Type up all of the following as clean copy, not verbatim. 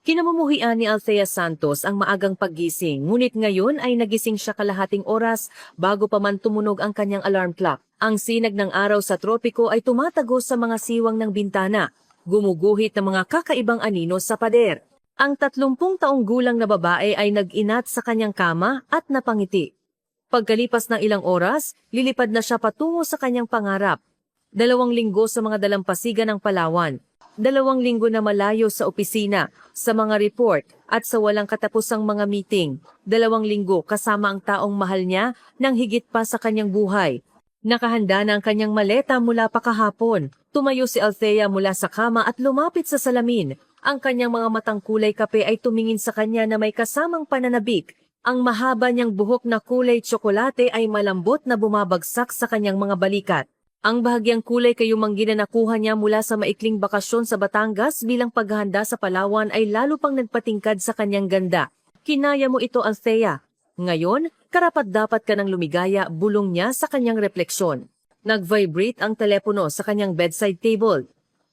Kinamumuhian ni Althea Santos ang maagang paggising, ngunit ngayon ay nagising siya kalahating oras bago pa man tumunog ang kanyang alarm clock. Ang sinag ng araw sa tropiko ay tumatago sa mga siwang ng bintana, gumuguhit ng mga kakaibang anino sa pader. Ang 30 taong gulang na babae ay nag-inat sa kanyang kama at napangiti. Pagkalipas ng ilang oras, lilipad na siya patungo sa kanyang pangarap. 2 linggo sa mga dalampasigan ng Palawan. 2 linggo na malayo sa opisina, sa mga report, at sa walang katapusang mga meeting. 2 linggo kasama ang taong mahal niya nang higit pa sa kanyang buhay. Nakahanda na ang kanyang maleta mula pa kahapon. Tumayo si Althea mula sa kama at lumapit sa salamin. Ang kanyang mga matang kulay kape ay tumingin sa kanya na may kasamang pananabik. Ang mahaba niyang buhok na kulay tsokolate ay malambot na bumabagsak sa kanyang mga balikat. Ang bahagyang kulay kayumanggi na nakuha niya mula sa maikling bakasyon sa Batangas bilang paghahanda sa Palawan ay lalo pang nagpatingkad sa kanyang ganda. Kinaya mo ito, Althea. Ngayon, karapat-dapat ka ng lumigaya, bulong niya sa kanyang refleksyon. Nag-vibrate ang telepono sa kanyang bedside table.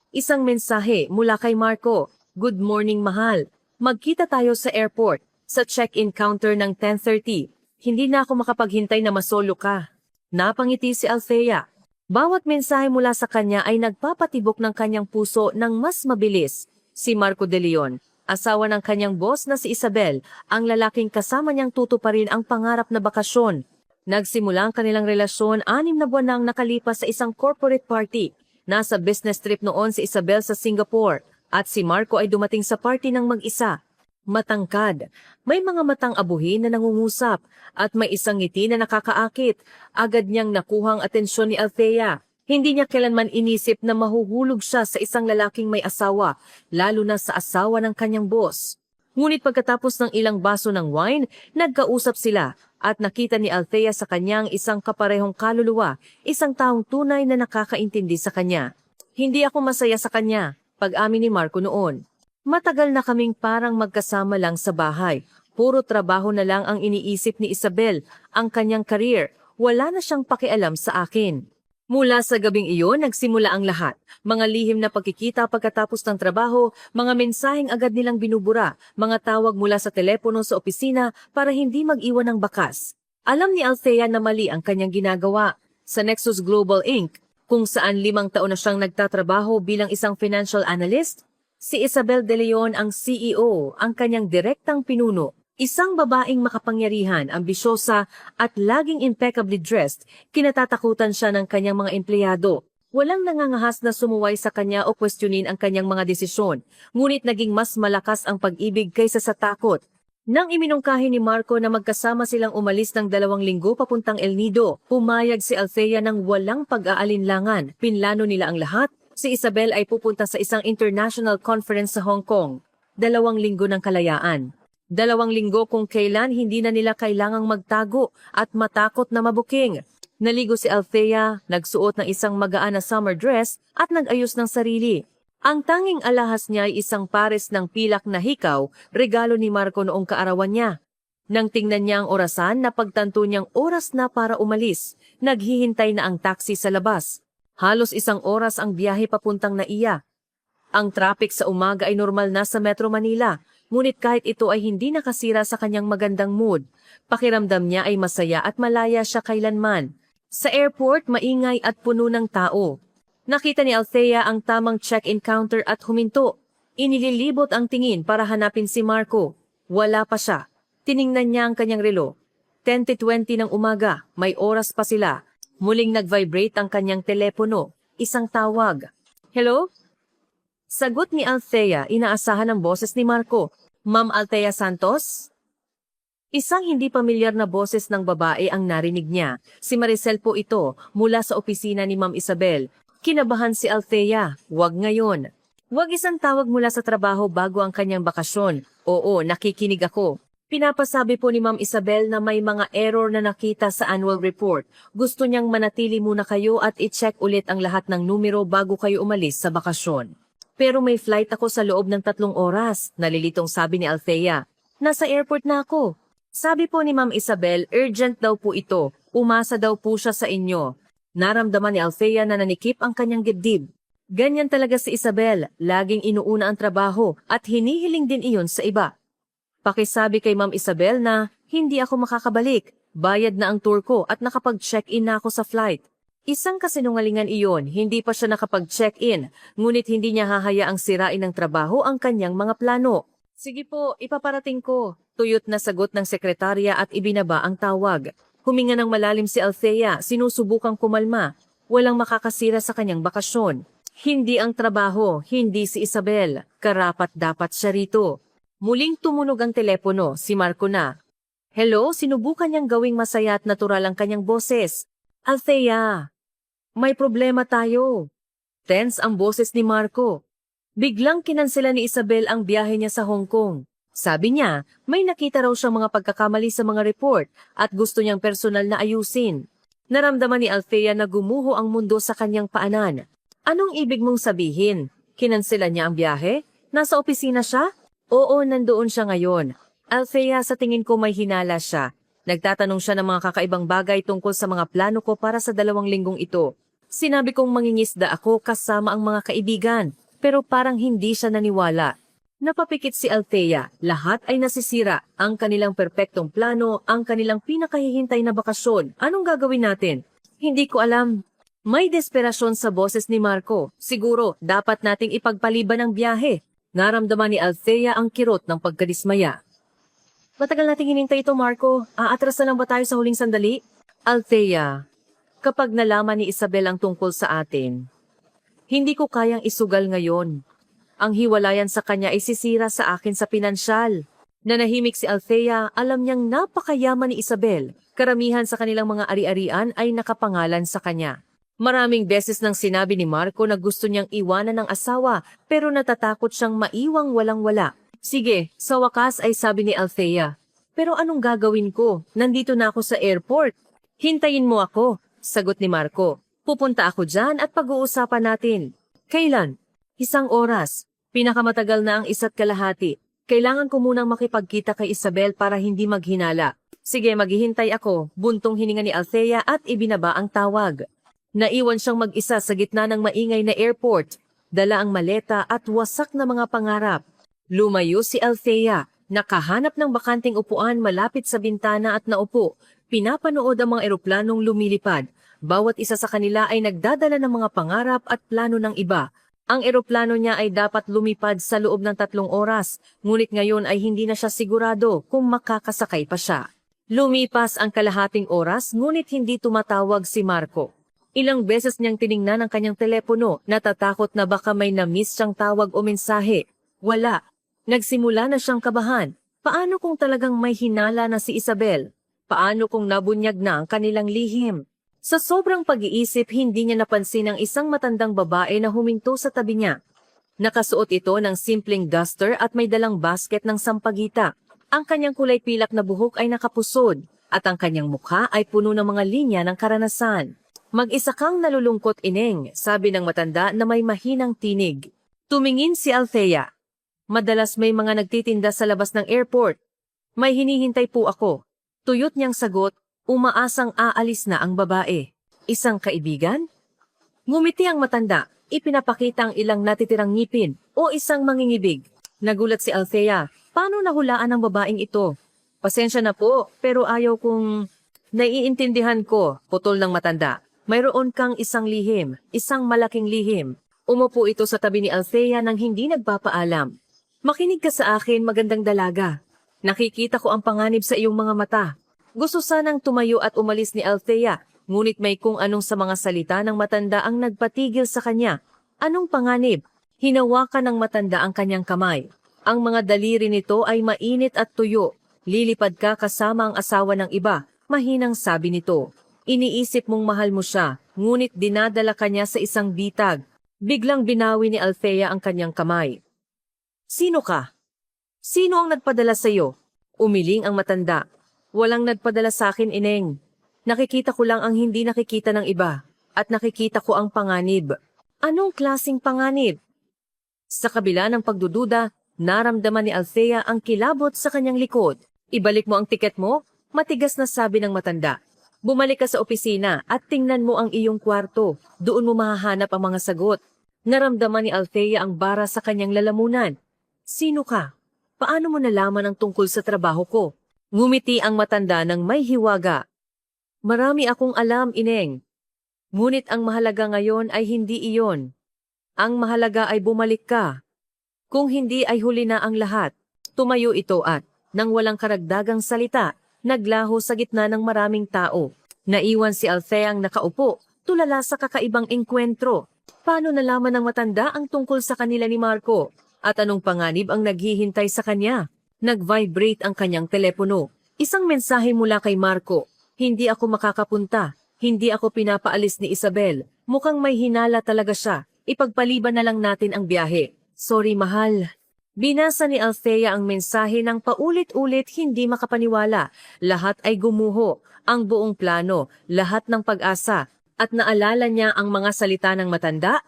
Isang mensahe mula kay Marco. Good morning, mahal. Magkita tayo sa airport, sa check-in counter ng 10:30. Hindi na ako makapaghintay na masolo ka. Napangiti si Althea. Bawat mensahe mula sa kanya ay nagpapatibok ng kanyang puso ng mas mabilis. Si Marco De Leon, asawa ng kanyang boss na si Isabel, ang lalaking kasama niyang tutuparin ang pangarap na bakasyon. Nagsimula ang kanilang relasyon 6 na buwan nang nakalipas sa isang corporate party. Nasa business trip noon si Isabel sa Singapore at si Marco ay dumating sa party ng mag-isa. Matangkad, may mga matang abuhin na nangungusap at may isang ngiti na nakakaakit. Agad niyang nakuhang atensyon ni Althea. Hindi niya kailanman inisip na mahuhulog siya sa isang lalaking may asawa, lalo na sa asawa ng kanyang boss. Ngunit pagkatapos ng ilang baso ng wine, nagkausap sila at nakita ni Althea sa kanyang isang kaparehong kaluluwa, isang taong tunay na nakakaintindi sa kanya. Hindi ako masaya sa kanya, pag-amin ni Marco noon. Matagal na kaming parang magkasama lang sa bahay. Puro trabaho na lang ang iniisip ni Isabel, ang kanyang career. Wala na siyang pakialam sa akin. Mula sa gabing iyon, nagsimula ang lahat. Mga lihim na pagkikita pagkatapos ng trabaho, mga mensaheng agad nilang binubura, mga tawag mula sa telepono sa opisina para hindi mag-iwan ng bakas. Alam ni Althea na mali ang kanyang ginagawa. Sa Nexus Global Inc., kung saan 5 taon na siyang nagtatrabaho bilang isang financial analyst, si Isabel De Leon ang CEO, ang kanyang direktang pinuno. Isang babaeng makapangyarihan, ambisyosa at laging impeccably dressed, kinatatakutan siya ng kanyang mga empleyado. Walang nangangahas na sumuway sa kanya o kwestiyonin ang kanyang mga desisyon, ngunit naging mas malakas ang pag-ibig kaysa sa takot. Nang iminungkahi ni Marco na magkasama silang umalis ng 2 linggo papuntang El Nido, pumayag si Althea ng walang pag-aalinlangan. Pinlano nila ang lahat. Si Isabel ay pupunta sa isang international conference sa Hong Kong. 2 linggo ng kalayaan. 2 linggo kung kailan hindi na nila kailangang magtago at matakot na mabuking. Naligo si Althea, nagsuot ng isang magaan na summer dress at nag-ayos ng sarili. Ang tanging alahas niya ay isang pares ng pilak na hikaw, regalo ni Marco noong kaarawan niya. Nang tingnan niya ang orasan, napagtanto niyang oras na para umalis. Naghihintay na ang taxi sa labas. Halos 1 oras ang biyahe papuntang Naiya. Ang traffic sa umaga ay normal na sa Metro Manila, ngunit kahit ito ay hindi nakasira sa kanyang magandang mood. Pakiramdam niya ay masaya at malaya siya kailanman. Sa airport, maingay at puno ng tao. Nakita ni Althea ang tamang check-in counter at huminto. Inililibot ang tingin para hanapin si Marco. Wala pa siya. Tiningnan niya ang kanyang relo. 10:20 ng umaga, may oras pa sila. Muling nag-vibrate ang kanyang telepono. Isang tawag. Hello? Sagot ni Althea, inaasahan ng boses ni Marco. Ma'am Althea Santos? Isang hindi pamilyar na boses ng babae ang narinig niya. Si Maricel po ito, mula sa opisina ni Ma'am Isabel. Kinabahan si Althea. Huwag ngayon. Huwag isang tawag mula sa trabaho bago ang kanyang bakasyon. Oo, nakikinig ako. Pinapasabi po ni Ma'am Isabel na may mga error na nakita sa annual report. Gusto niyang manatili muna kayo at i-check ulit ang lahat ng numero bago kayo umalis sa bakasyon. Pero may flight ako sa loob ng 3 oras, nalilitong sabi ni Althea. Nasa airport na ako. Sabi po ni Ma'am Isabel, urgent daw po ito. Umasa daw po siya sa inyo. Naramdaman ni Althea na nanikip ang kanyang dibdib. Ganyan talaga si Isabel, laging inuuna ang trabaho at hinihiling din iyon sa iba. Pakisabi kay Ma'am Isabel na hindi ako makakabalik, bayad na ang tour ko at nakapag-check-in na ako sa flight. Isang kasinungalingan iyon, hindi pa siya nakapag-check-in, ngunit hindi niya hahayaang sirain ng trabaho ang kanyang mga plano. Sige po, ipaparating ko. Tuyot na sagot ng sekretarya at ibinaba ang tawag. Huminga ng malalim si Althea, sinusubukang kumalma. Walang makakasira sa kanyang bakasyon. Hindi ang trabaho, hindi si Isabel. Karapat-dapat siya rito. Muling tumunog ang telepono, si Marco na. Hello, sinubukan niyang gawing masaya at natural ang kanyang boses. Althea, may problema tayo. Tense ang boses ni Marco. Biglang kinansela ni Isabel ang biyahe niya sa Hong Kong. Sabi niya, may nakita raw siyang mga pagkakamali sa mga report at gusto niyang personal na ayusin. Naramdaman ni Althea na gumuho ang mundo sa kanyang paanan. Anong ibig mong sabihin? Kinansela niya ang biyahe? Nasa opisina siya? Oo, nandoon siya ngayon. Althea, sa tingin ko may hinala siya. Nagtatanong siya ng mga kakaibang bagay tungkol sa mga plano ko para sa 2 linggong ito. Sinabi kong mangingisda ako kasama ang mga kaibigan, pero parang hindi siya naniwala. Napapikit si Althea, lahat ay nasisira. Ang kanilang perpektong plano, ang kanilang pinakahihintay na bakasyon. Anong gagawin natin? Hindi ko alam. May desperasyon sa boses ni Marco. Siguro, dapat nating ipagpaliban ang biyahe. Naramdaman ni Althea ang kirot ng pagkadismaya. Matagal nating hinintay ito, Marco. Aatras na lang ba tayo sa huling sandali? Althea, kapag nalaman ni Isabel ang tungkol sa atin, hindi ko kayang isugal ngayon. Ang hiwalayan sa kanya ay sisira sa akin sa pinansyal. Nanahimik si Althea, alam niyang napakayaman ni Isabel. Karamihan sa kanilang mga ari-arian ay nakapangalan sa kanya. Maraming beses nang sinabi ni Marco na gusto niyang iwanan ng asawa pero natatakot siyang maiwang walang-wala. Sige, sa wakas ay sabi ni Althea. Pero anong gagawin ko? Nandito na ako sa airport. Hintayin mo ako, sagot ni Marco. Pupunta ako dyan at pag-uusapan natin. Kailan? 1 oras. Pinakamatagal na ang 1.5 oras. Kailangan ko munang makipagkita kay Isabel para hindi maghinala. Sige, maghihintay ako. Buntong hininga ni Althea at ibinaba ang tawag. Naiwan siyang mag-isa sa gitna ng maingay na airport. Dala ang maleta at wasak na mga pangarap. Lumayo si Althea. Nakahanap ng bakanting upuan malapit sa bintana at naupo. Pinapanood ang mga eroplanong lumilipad. Bawat isa sa kanila ay nagdadala ng mga pangarap at plano ng iba. Ang eroplano niya ay dapat lumipad sa loob ng 3 oras, ngunit ngayon ay hindi na siya sigurado kung makakasakay pa siya. Lumipas ang kalahating oras, ngunit hindi tumatawag si Marco. Ilang beses niyang tiningnan ang kanyang telepono, natatakot na baka may na-miss siyang tawag o mensahe. Wala. Nagsimula na siyang kabahan. Paano kung talagang may hinala na si Isabel? Paano kung nabunyag na ang kanilang lihim? Sa sobrang pag-iisip, hindi niya napansin ang isang matandang babae na huminto sa tabi niya. Nakasuot ito ng simpleng duster at may dalang basket ng sampagita. Ang kanyang kulay pilak na buhok ay nakapusod at ang kanyang mukha ay puno ng mga linya ng karanasan. Mag-isa kang nalulungkot, ineng, sabi ng matanda na may mahinang tinig. Tumingin si Althea. Madalas may mga nagtitinda sa labas ng airport. May hinihintay po ako. Tuyot niyang sagot, umaasang aalis na ang babae. Isang kaibigan? Ngumiti ang matanda, ipinapakita ang ilang natitirang ngipin o isang mangingibig. Nagulat si Althea, paano nahulaan ang babaeng ito? Pasensya na po, pero ayaw kong... Naiintindihan ko, putol ng matanda. Mayroon kang isang lihim, isang malaking lihim. Umupo ito sa tabi ni Althea nang hindi nagpapaalam. Makinig ka sa akin, magandang dalaga. Nakikita ko ang panganib sa iyong mga mata. Gusto sanang tumayo at umalis ni Althea, ngunit may kung anong sa mga salita ng matanda ang nagpatigil sa kanya. Anong panganib? Hinawakan ng matanda ang kanyang kamay. Ang mga daliri nito ay mainit at tuyo. Lilipad ka kasama ang asawa ng iba, mahinang sabi nito. Iniisip mong mahal mo siya, ngunit dinadala ka niya sa isang bitag. Biglang binawi ni Althea ang kanyang kamay. Sino ka? Sino ang nagpadala sa iyo? Umiling ang matanda. Walang nagpadala sa akin, ineng. Nakikita ko lang ang hindi nakikita ng iba, at nakikita ko ang panganib. Anong klasing panganib? Sa kabila ng pagdududa, naramdaman ni Althea ang kilabot sa kanyang likod. Ibalik mo ang tiket mo? Matigas na sabi ng matanda. Bumalik ka sa opisina at tingnan mo ang iyong kwarto. Doon mo mahahanap ang mga sagot. Naramdaman ni Althea ang bara sa kanyang lalamunan. Sino ka? Paano mo nalaman ang tungkol sa trabaho ko? Ngumiti ang matanda ng may hiwaga. Marami akong alam, Ineng. Ngunit ang mahalaga ngayon ay hindi iyon. Ang mahalaga ay bumalik ka. Kung hindi ay huli na ang lahat. Tumayo ito at, nang walang karagdagang salita, naglaho sa gitna ng maraming tao. Naiwan si Althea ang nakaupo, tulala sa kakaibang engkwentro. Paano nalaman ng matanda ang tungkol sa kanila ni Marco? At anong panganib ang naghihintay sa kanya? Nag-vibrate ang kanyang telepono. Isang mensahe mula kay Marco. Hindi ako makakapunta. Hindi ako pinapaalis ni Isabel. Mukhang may hinala talaga siya. Ipagpaliban na lang natin ang biyahe. Sorry, mahal. Binasa ni Althea ang mensahe ng paulit-ulit hindi makapaniwala. Lahat ay gumuho. Ang buong plano, lahat ng pag-asa. At naalala niya ang mga salita ng matanda.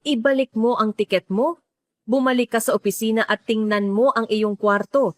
Ibalik mo ang tiket mo. Bumalik ka sa opisina at tingnan mo ang iyong kwarto.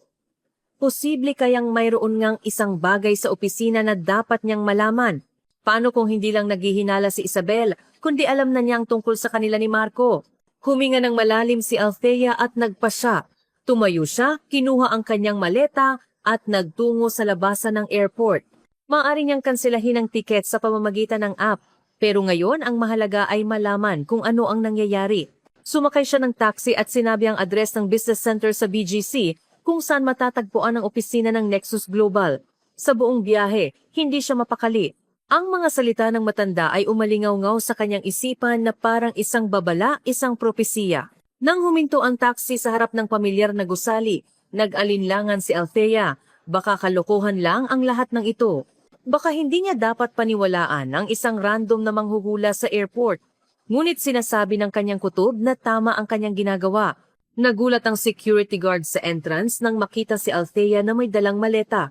Posible kayang mayroon ngang isang bagay sa opisina na dapat niyang malaman. Paano kung hindi lang naghihinala si Isabel, kundi alam na niyang tungkol sa kanila ni Marco? Huminga ng malalim si Althea at nagpasya. Tumayo siya, kinuha ang kanyang maleta at nagtungo sa labasan ng airport. Maaari niyang kanselahin ang tiket sa pamamagitan ng app. Pero ngayon ang mahalaga ay malaman kung ano ang nangyayari. Sumakay siya ng taxi at sinabi ang address ng business center sa BGC kung saan matatagpuan ang opisina ng Nexus Global. Sa buong biyahe, hindi siya mapakali. Ang mga salita ng matanda ay umalingaw-ngaw sa kanyang isipan na parang isang babala, isang propesiya. Nang huminto ang taxi sa harap ng pamilyar na gusali, nag-alinlangan si Althea. Baka kalokohan lang ang lahat ng ito. Baka hindi niya dapat paniwalaan ang isang random na manghuhula sa airport. Ngunit sinasabi ng kanyang kutob na tama ang kanyang ginagawa. Nagulat ang security guard sa entrance nang makita si Althea na may dalang maleta.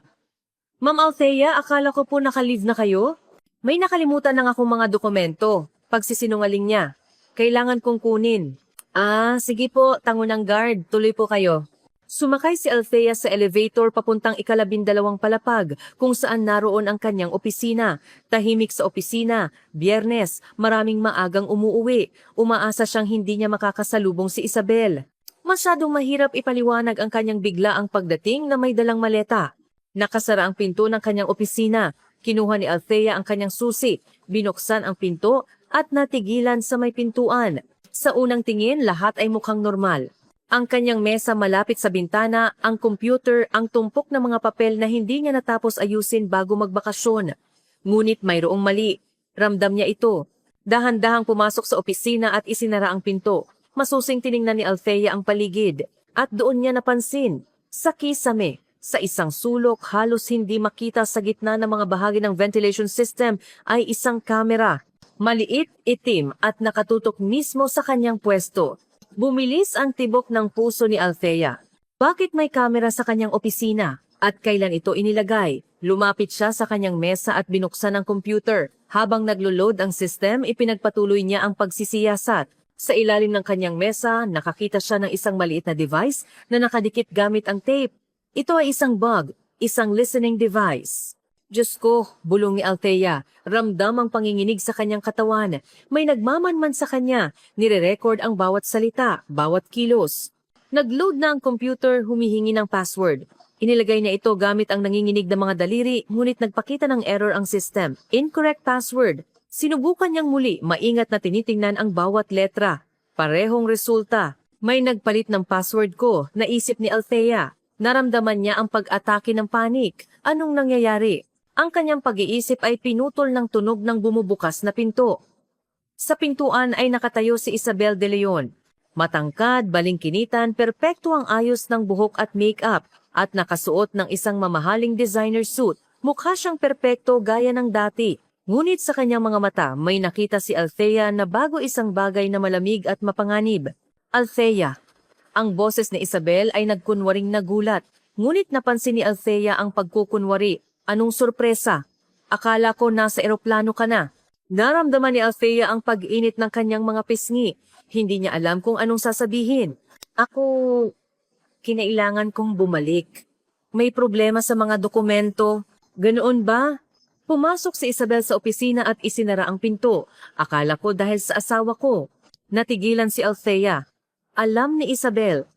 Ma'am Althea, akala ko po naka-leave na kayo? May nakalimutan ng akong mga dokumento. Pagsisinungaling niya. Kailangan kong kunin. Sige po, tango ng guard. Tuloy po kayo. Sumakay si Althea sa elevator papuntang ika-12 palapag kung saan naroon ang kanyang opisina. Tahimik sa opisina. Biyernes, maraming maagang umuuwi. Umaasa siyang hindi niya makakasalubong si Isabel. Masyadong mahirap ipaliwanag ang kanyang biglaang pagdating na may dalang maleta. Nakasara ang pinto ng kanyang opisina. Kinuha ni Althea ang kanyang susi, binuksan ang pinto at natigilan sa may pintuan. Sa unang tingin, lahat ay mukhang normal. Ang kanyang mesa malapit sa bintana, ang computer, ang tumpok ng mga papel na hindi niya natapos ayusin bago magbakasyon. Ngunit mayroong mali. Ramdam niya ito. Dahan-dahang pumasok sa opisina at isinara ang pinto. Masusing tiningnan ni Althea ang paligid. At doon niya napansin, sa kisame. Sa isang sulok, halos hindi makita sa gitna ng mga bahagi ng ventilation system ay isang kamera. Maliit, itim at nakatutok mismo sa kanyang pwesto. Bumilis ang tibok ng puso ni Althea. Bakit may kamera sa kanyang opisina? At kailan ito inilagay? Lumapit siya sa kanyang mesa at binuksan ang computer. Habang naglo-load ang system, ipinagpatuloy niya ang pagsisiyasat. Sa ilalim ng kanyang mesa, nakakita siya ng isang maliit na device na nakadikit gamit ang tape. Ito ay isang bug, isang listening device. Diyos ko, bulong ni Althea, ramdam ang panginginig sa kanyang katawan. May nagmamanman sa kanya, nire-record ang bawat salita, bawat kilos. Nag-load na ang computer, humihingi ng password. Inilagay niya ito gamit ang nanginginig na mga daliri, ngunit nagpakita ng error ang system. Incorrect password. Sinubukan niyang muli, maingat na tinitingnan ang bawat letra. Parehong resulta. May nagpalit ng password ko, naisip ni Althea. Naramdaman niya ang pag-atake ng panik. Anong nangyayari? Ang kanyang pag-iisip ay pinutol ng tunog ng bumubukas na pinto. Sa pintuan ay nakatayo si Isabel de Leon. Matangkad, balingkinitan, perpekto ang ayos ng buhok at make-up at nakasuot ng isang mamahaling designer suit. Mukha siyang perpekto gaya ng dati. Ngunit sa kanyang mga mata may nakita si Althea na bago isang bagay na malamig at mapanganib. Althea. Ang boses ni Isabel ay nagkunwaring nagulat. Ngunit napansin ni Althea ang pagkukunwari. Anong sorpresa? Akala ko nasa eroplano ka na. Naramdaman ni Althea ang pag-init ng kanyang mga pisngi. Hindi niya alam kung anong sasabihin. Kinailangan kong bumalik. May problema sa mga dokumento. Ganoon ba? Pumasok si Isabel sa opisina at isinara ang pinto. Akala ko dahil sa asawa ko. Natigilan si Althea. Alam ni Isabel.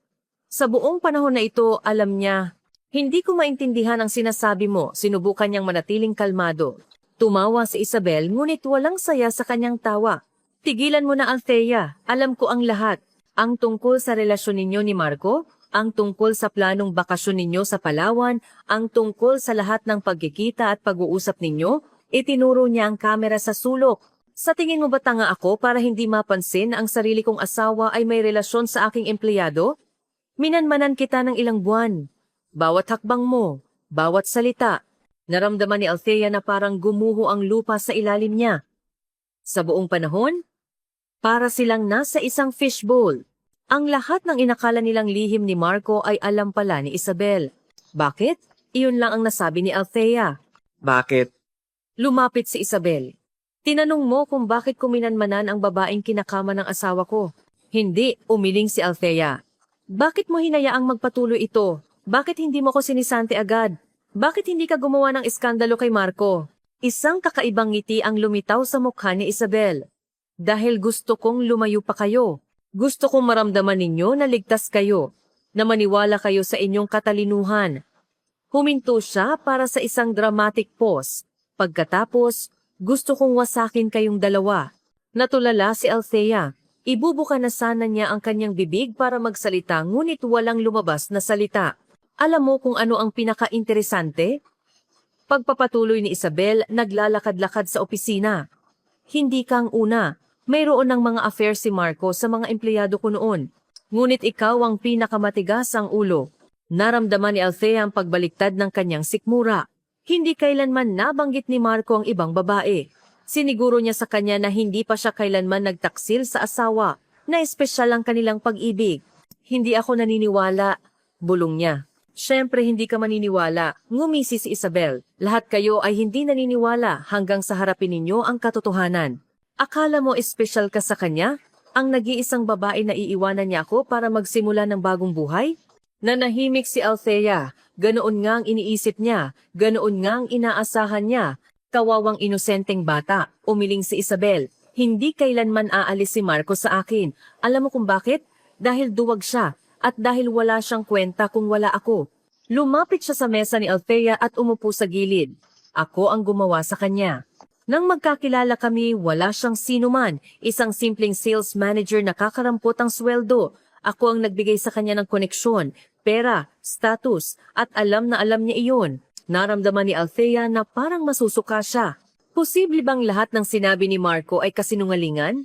Sa buong panahon na ito, alam niya. Hindi ko maintindihan ang sinasabi mo, sinubukan niyang manatiling kalmado. Tumawa si Isabel, ngunit walang saya sa kanyang tawa. Tigilan mo na, Althea. Alam ko ang lahat. Ang tungkol sa relasyon ninyo ni Marco, ang tungkol sa planong bakasyon ninyo sa Palawan, ang tungkol sa lahat ng pagkikita at pag-uusap ninyo, itinuro niya ang kamera sa sulok. Sa tingin mo ba tanga ako para hindi mapansin na ang sarili kong asawa ay may relasyon sa aking empleyado? Minanmanan kita ng ilang buwan. Bawat hakbang mo, bawat salita. Naramdaman ni Althea na parang gumuho ang lupa sa ilalim niya. Sa buong panahon, para silang nasa isang fishbowl. Ang lahat ng inakala nilang lihim ni Marco ay alam pala ni Isabel. Bakit? Iyon lang ang nasabi ni Althea. Bakit? Lumapit si Isabel. Tinanong mo kung bakit ko minanmanan ang babaeng kinakama ng asawa ko. Hindi, umiling si Althea. Bakit mo hinayaang magpatuloy ito? Bakit hindi mo ko sinisante agad? Bakit hindi ka gumawa ng iskandalo kay Marco? Isang kakaibang ngiti ang lumitaw sa mukha ni Isabel. Dahil gusto kong lumayo pa kayo. Gusto kong maramdaman ninyo na ligtas kayo, na maniwala kayo sa inyong katalinuhan. Huminto siya para sa isang dramatic pause. Pagkatapos, gusto kong wasakin kayong dalawa. Natulala si Althea. Ibubuka na sana niya ang kanyang bibig para magsalita ngunit walang lumabas na salita. Alam mo kung ano ang pinaka-interesante? Pagpapatuloy ni Isabel, naglalakad-lakad sa opisina. Hindi kang una. Mayroon ng mga affair si Marco sa mga empleyado ko noon. Ngunit ikaw ang pinakamatigas ang ulo. Naramdaman ni Althea ang pagbaliktad ng kanyang sikmura. Hindi kailanman nabanggit ni Marco ang ibang babae. Siniguro niya sa kanya na hindi pa siya kailanman nagtaksil sa asawa, na espesyal ang kanilang pag-ibig. Hindi ako naniniwala, bulong niya. Siyempre hindi ka maniniwala, ngumisi si Isabel. Lahat kayo ay hindi naniniwala hanggang sa harapin ninyo ang katotohanan. Akala mo espesyal ka sa kanya? Ang nag-iisang babae na iiwanan niya ako para magsimula ng bagong buhay? Nanahimik si Althea. Ganoon nga ang iniisip niya. Ganoon nga ang inaasahan niya. Kawawang inosenteng bata. Umiling si Isabel. Hindi kailanman aalis si Marco sa akin. Alam mo kung bakit? Dahil duwag siya. At dahil wala siyang kwenta kung wala ako. Lumapit siya sa mesa ni Althea at umupo sa gilid. Ako ang gumawa sa kanya. Nang magkakilala kami, wala siyang sinuman, isang simpleng sales manager na kakarampot ang sweldo. Ako ang nagbigay sa kanya ng koneksyon, pera, status, at alam na alam niya iyon. Naramdaman ni Althea na parang masusuka siya. Posible bang lahat ng sinabi ni Marco ay kasinungalingan?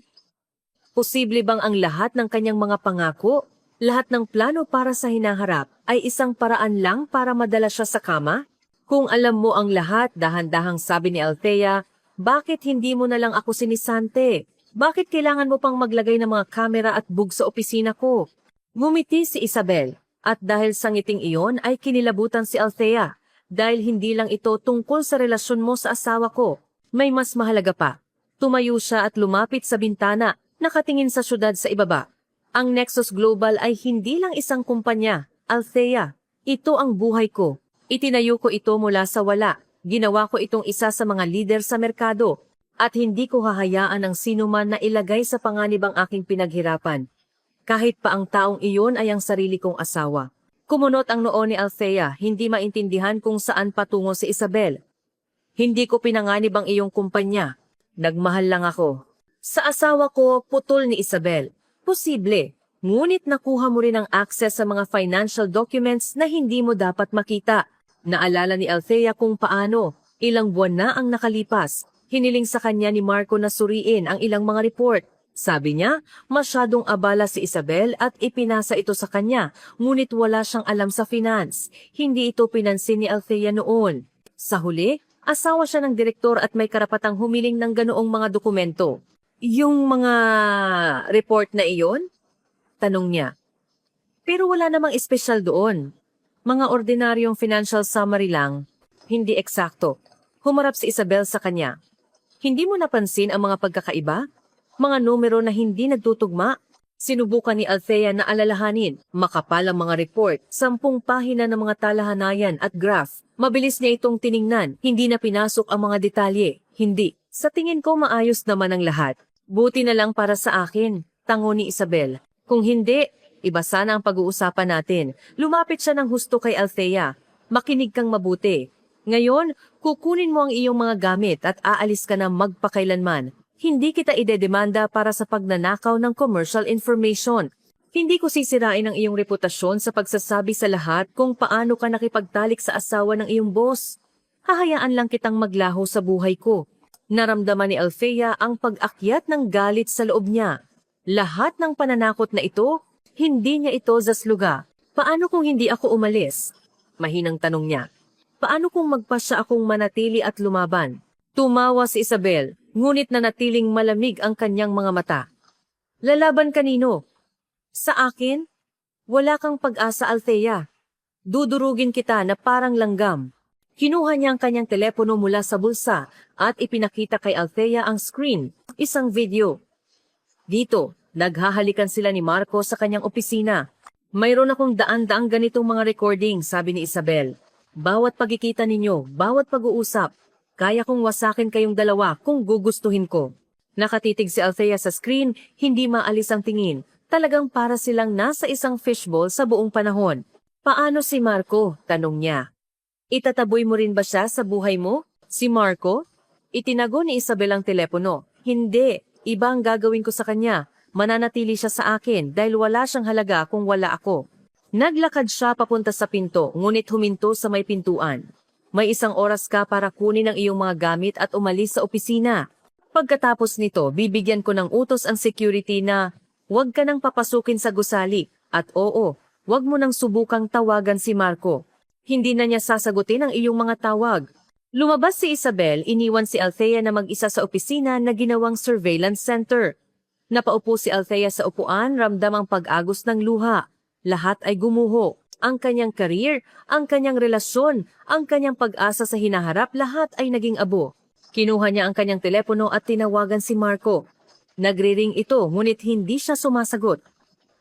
Posible bang ang lahat ng kanyang mga pangako, lahat ng plano para sa hinaharap, ay isang paraan lang para madala siya sa kama? Kung alam mo ang lahat, dahan-dahang sabi ni Althea, bakit hindi mo na lang ako sinisante? Bakit kailangan mo pang maglagay ng mga kamera at bug sa opisina ko? Ngumiti si Isabel, at dahil sa ngiting iyon ay kinilabutan si Althea. Dahil hindi lang ito tungkol sa relasyon mo sa asawa ko. May mas mahalaga pa. Tumayo siya at lumapit sa bintana, nakatingin sa syudad sa ibaba. Ang Nexus Global ay hindi lang isang kumpanya, Althea. Ito ang buhay ko. Itinayo ko ito mula sa wala. Ginawa ko itong isa sa mga lider sa merkado at hindi ko hahayaan ang sinuman na ilagay sa panganib ang aking pinaghirapan. Kahit pa ang taong iyon ay ang sarili kong asawa. Kumunot ang noo ni Althea, hindi maintindihan kung saan patungo si Isabel. Hindi ko pinanganib ang iyong kumpanya. Nagmahal lang ako. Sa asawa ko, putol ni Isabel. Posible. Ngunit nakuha mo rin ang access sa mga financial documents na hindi mo dapat makita. Naalala ni Althea kung paano, ilang buwan na ang nakalipas. Hiniling sa kanya ni Marco na suriin ang ilang mga report. Sabi niya, masyadong abala si Isabel at ipinasa ito sa kanya, ngunit wala siyang alam sa finance. Hindi ito pinansin ni Althea noon. Sa huli, asawa siya ng direktor at may karapatang humiling ng ganoong mga dokumento. Yung mga report na iyon? Tanong niya. Pero wala namang espesyal doon. Mga ordinaryong financial summary lang, hindi eksakto. Humarap si Isabel sa kanya. Hindi mo napansin ang mga pagkakaiba? Mga numero na hindi nagtutugma? Sinubukan ni Althea na alalahanin. Makapal ang mga report, 10 pahina ng mga talahanayan at graph. Mabilis niya itong tiningnan, hindi na pinasok ang mga detalye. Hindi. Sa tingin ko maayos naman ang lahat. Buti na lang para sa akin. Tango ni Isabel. Kung hindi, iba sana ang pag-uusapan natin. Lumapit siya ng husto kay Althea. Makinig kang mabuti. Ngayon, kukunin mo ang iyong mga gamit at aalis ka na magpakailanman. Hindi kita idedemanda para sa pagnanakaw ng commercial information. Hindi ko sisirain ang iyong reputasyon sa pagsasabi sa lahat kung paano ka nakipagtalik sa asawa ng iyong boss. Hahayaan lang kitang maglaho sa buhay ko. Naramdaman ni Althea ang pag-akyat ng galit sa loob niya. Lahat ng pananakot na ito, hindi niya ito zasluga. Paano kung hindi ako umalis? Mahinang tanong niya. Paano kung magpasya akong manatili at lumaban? Tumawa si Isabel, ngunit nanatiling malamig ang kanyang mga mata. Lalaban kanino? Sa akin? Wala kang pag-asa, Althea. Dudurugin kita na parang langgam. Kinuha niya ang kanyang telepono mula sa bulsa at ipinakita kay Althea ang screen, isang video. Dito, naghahalikan sila ni Marco sa kanyang opisina. Mayroon akong daan-daang ganitong mga recording, sabi ni Isabel. Bawat pagkikita ninyo, bawat pag-uusap, kaya kong wasakin kayong dalawa kung gugustuhin ko. Nakatitig si Althea sa screen, hindi maalis ang tingin. Talagang para silang nasa isang fishbowl sa buong panahon. Paano si Marco? Tanong niya. Itataboy mo rin ba siya sa buhay mo? Si Marco? Itinago ni Isabel ang telepono. Hindi, iba ang gagawin ko sa kanya. Mananatili siya sa akin dahil wala siyang halaga kung wala ako. Naglakad siya papunta sa pinto, ngunit huminto sa may pintuan. May 1 oras ka para kunin ang iyong mga gamit at umalis sa opisina. Pagkatapos nito, bibigyan ko ng utos ang security na huwag ka nang papasukin sa gusali at oo, huwag mo nang subukang tawagan si Marco. Hindi na niya sasagutin ang iyong mga tawag. Lumabas si Isabel, iniwan si Althea na mag-isa sa opisina na ginawang surveillance center. Napaupo si Althea sa upuan, ramdam ang pag-agos ng luha. Lahat ay gumuho. Ang kanyang career, ang kanyang relasyon, ang kanyang pag-asa sa hinaharap, lahat ay naging abo. Kinuha niya ang kanyang telepono at tinawagan si Marco. Nagre-ring ito, ngunit hindi siya sumasagot.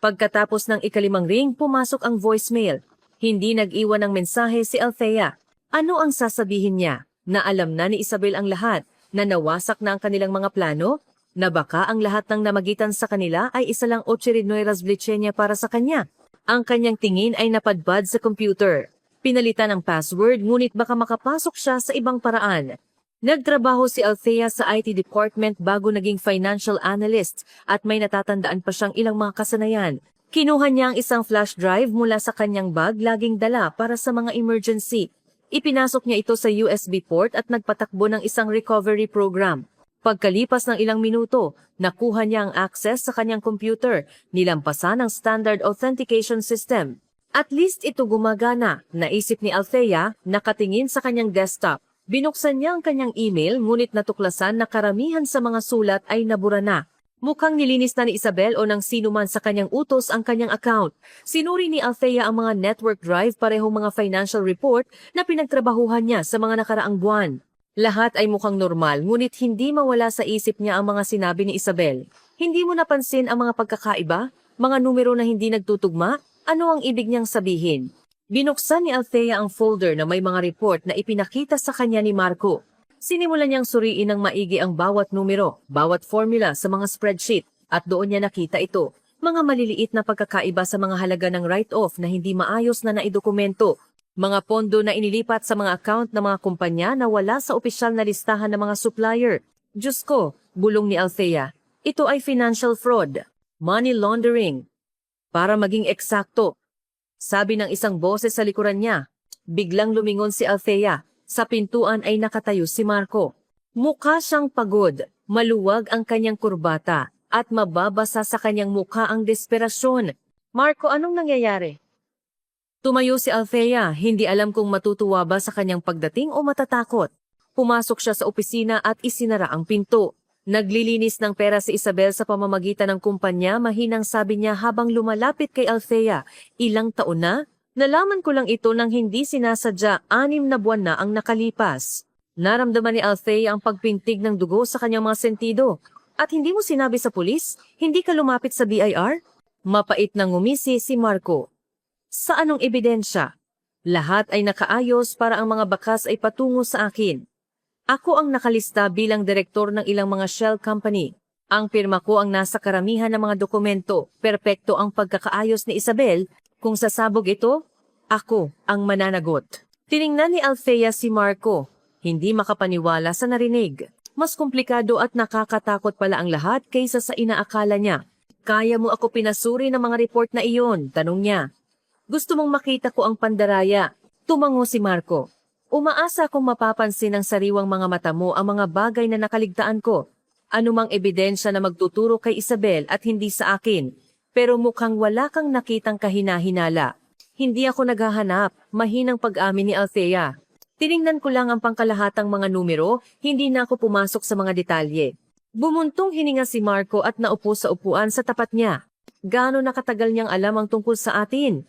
Pagkatapos ng ika-5 ring, pumasok ang voicemail. Hindi nag-iwan ng mensahe si Althea. Ano ang sasabihin niya? Na alam na ni Isabel ang lahat, na nawasak na ang kanilang mga plano, na baka ang lahat ng namagitan sa kanila ay isa lang Ocherinuy Razvlichenia para sa kanya. Ang kanyang tingin ay napadpad sa computer. Pinalitan ang password, ngunit baka makapasok siya sa ibang paraan. Nagtrabaho si Althea sa IT department bago naging financial analyst at may natatandaan pa siyang ilang mga kasanayan. Kinuha niya ang isang flash drive mula sa kanyang bag laging dala para sa mga emergency. Ipinasok niya ito sa USB port at nagpatakbo ng isang recovery program. Pagkalipas ng ilang minuto, nakuha niya ang access sa kanyang computer, nilampasan ang standard authentication system. At least ito gumagana, naisip ni Althea, nakatingin sa kanyang desktop. Binuksan niya ang kanyang email, ngunit natuklasan na karamihan sa mga sulat ay nabura na. Mukhang nilinis na ni Isabel o ng sino man sa kanyang utos ang kanyang account. Sinuri ni Althea ang mga network drive, parehong mga financial report na pinagtrabahuhan niya sa mga nakaraang buwan. Lahat ay mukhang normal, ngunit hindi mawala sa isip niya ang mga sinabi ni Isabel. Hindi mo napansin ang mga pagkakaiba? Mga numero na hindi nagtutugma? Ano ang ibig niyang sabihin? Binuksan ni Althea ang folder na may mga report na ipinakita sa kanya ni Marco. Sinimulan niyang suriin ng maigi ang bawat numero, bawat formula sa mga spreadsheet, at doon niya nakita ito, mga maliliit na pagkakaiba sa mga halaga ng write-off na hindi maayos na naidokumento, mga pondo na inilipat sa mga account ng mga kumpanya na wala sa opisyal na listahan ng mga supplier. Diyos ko, bulong ni Althea, ito ay financial fraud, money laundering. Para maging eksakto, sabi ng isang boses sa likuran niya. Biglang lumingon si Althea. Sa pintuan ay nakatayo si Marco. Mukha siyang pagod, maluwag ang kanyang kurbata, at mababasa sa kanyang mukha ang desperasyon. Marco, anong nangyayari? Tumayo si Althea, hindi alam kung matutuwa ba sa kanyang pagdating o matatakot. Pumasok siya sa opisina at isinara ang pinto. Naglilinis ng pera si Isabel sa pamamagitan ng kumpanya, mahinang sabi niya habang lumalapit kay Althea. Ilang taon na? Nalaman ko lang ito nang hindi sinasadya, 6 na buwan na ang nakalipas. Naramdaman ni Althea ang pagpintig ng dugo sa kanyang mga sentido. At hindi mo sinabi sa pulis? Hindi ka lumapit sa BIR? Mapait nang ngumisi si Marco. Sa anong ebidensya? Lahat ay nakaayos para ang mga bakas ay patungo sa akin. Ako ang nakalista bilang direktor ng ilang mga shell company. Ang pirma ko ang nasa karamihan ng mga dokumento. Perpekto ang pagkakaayos ni Isabel. Kung sasabog ito, ako ang mananagot. Tiningnan ni Althea si Marco. Hindi makapaniwala sa narinig. Mas komplikado at nakakatakot pala ang lahat kaysa sa inaakala niya. Kaya mo ako pinasuri ng mga report na iyon? Tanong niya. Gusto mong makita ko ang pandaraya? Tumango si Marco. Umaasa akong mapapansin ng sariwang mga mata mo ang mga bagay na nakaligtaan ko. Anumang ebidensya na magtuturo kay Isabel at hindi sa akin. Pero mukhang wala kang nakitang kahina-hinala. Hindi ako naghahanap, mahinang pag-amin ni Althea. Tiningnan ko lang ang pangkalahatang mga numero, hindi na ako pumasok sa mga detalye. Bumuntong hininga si Marco at naupo sa upuan sa tapat niya. Gaano nakatagal niyang alam ang tungkol sa atin?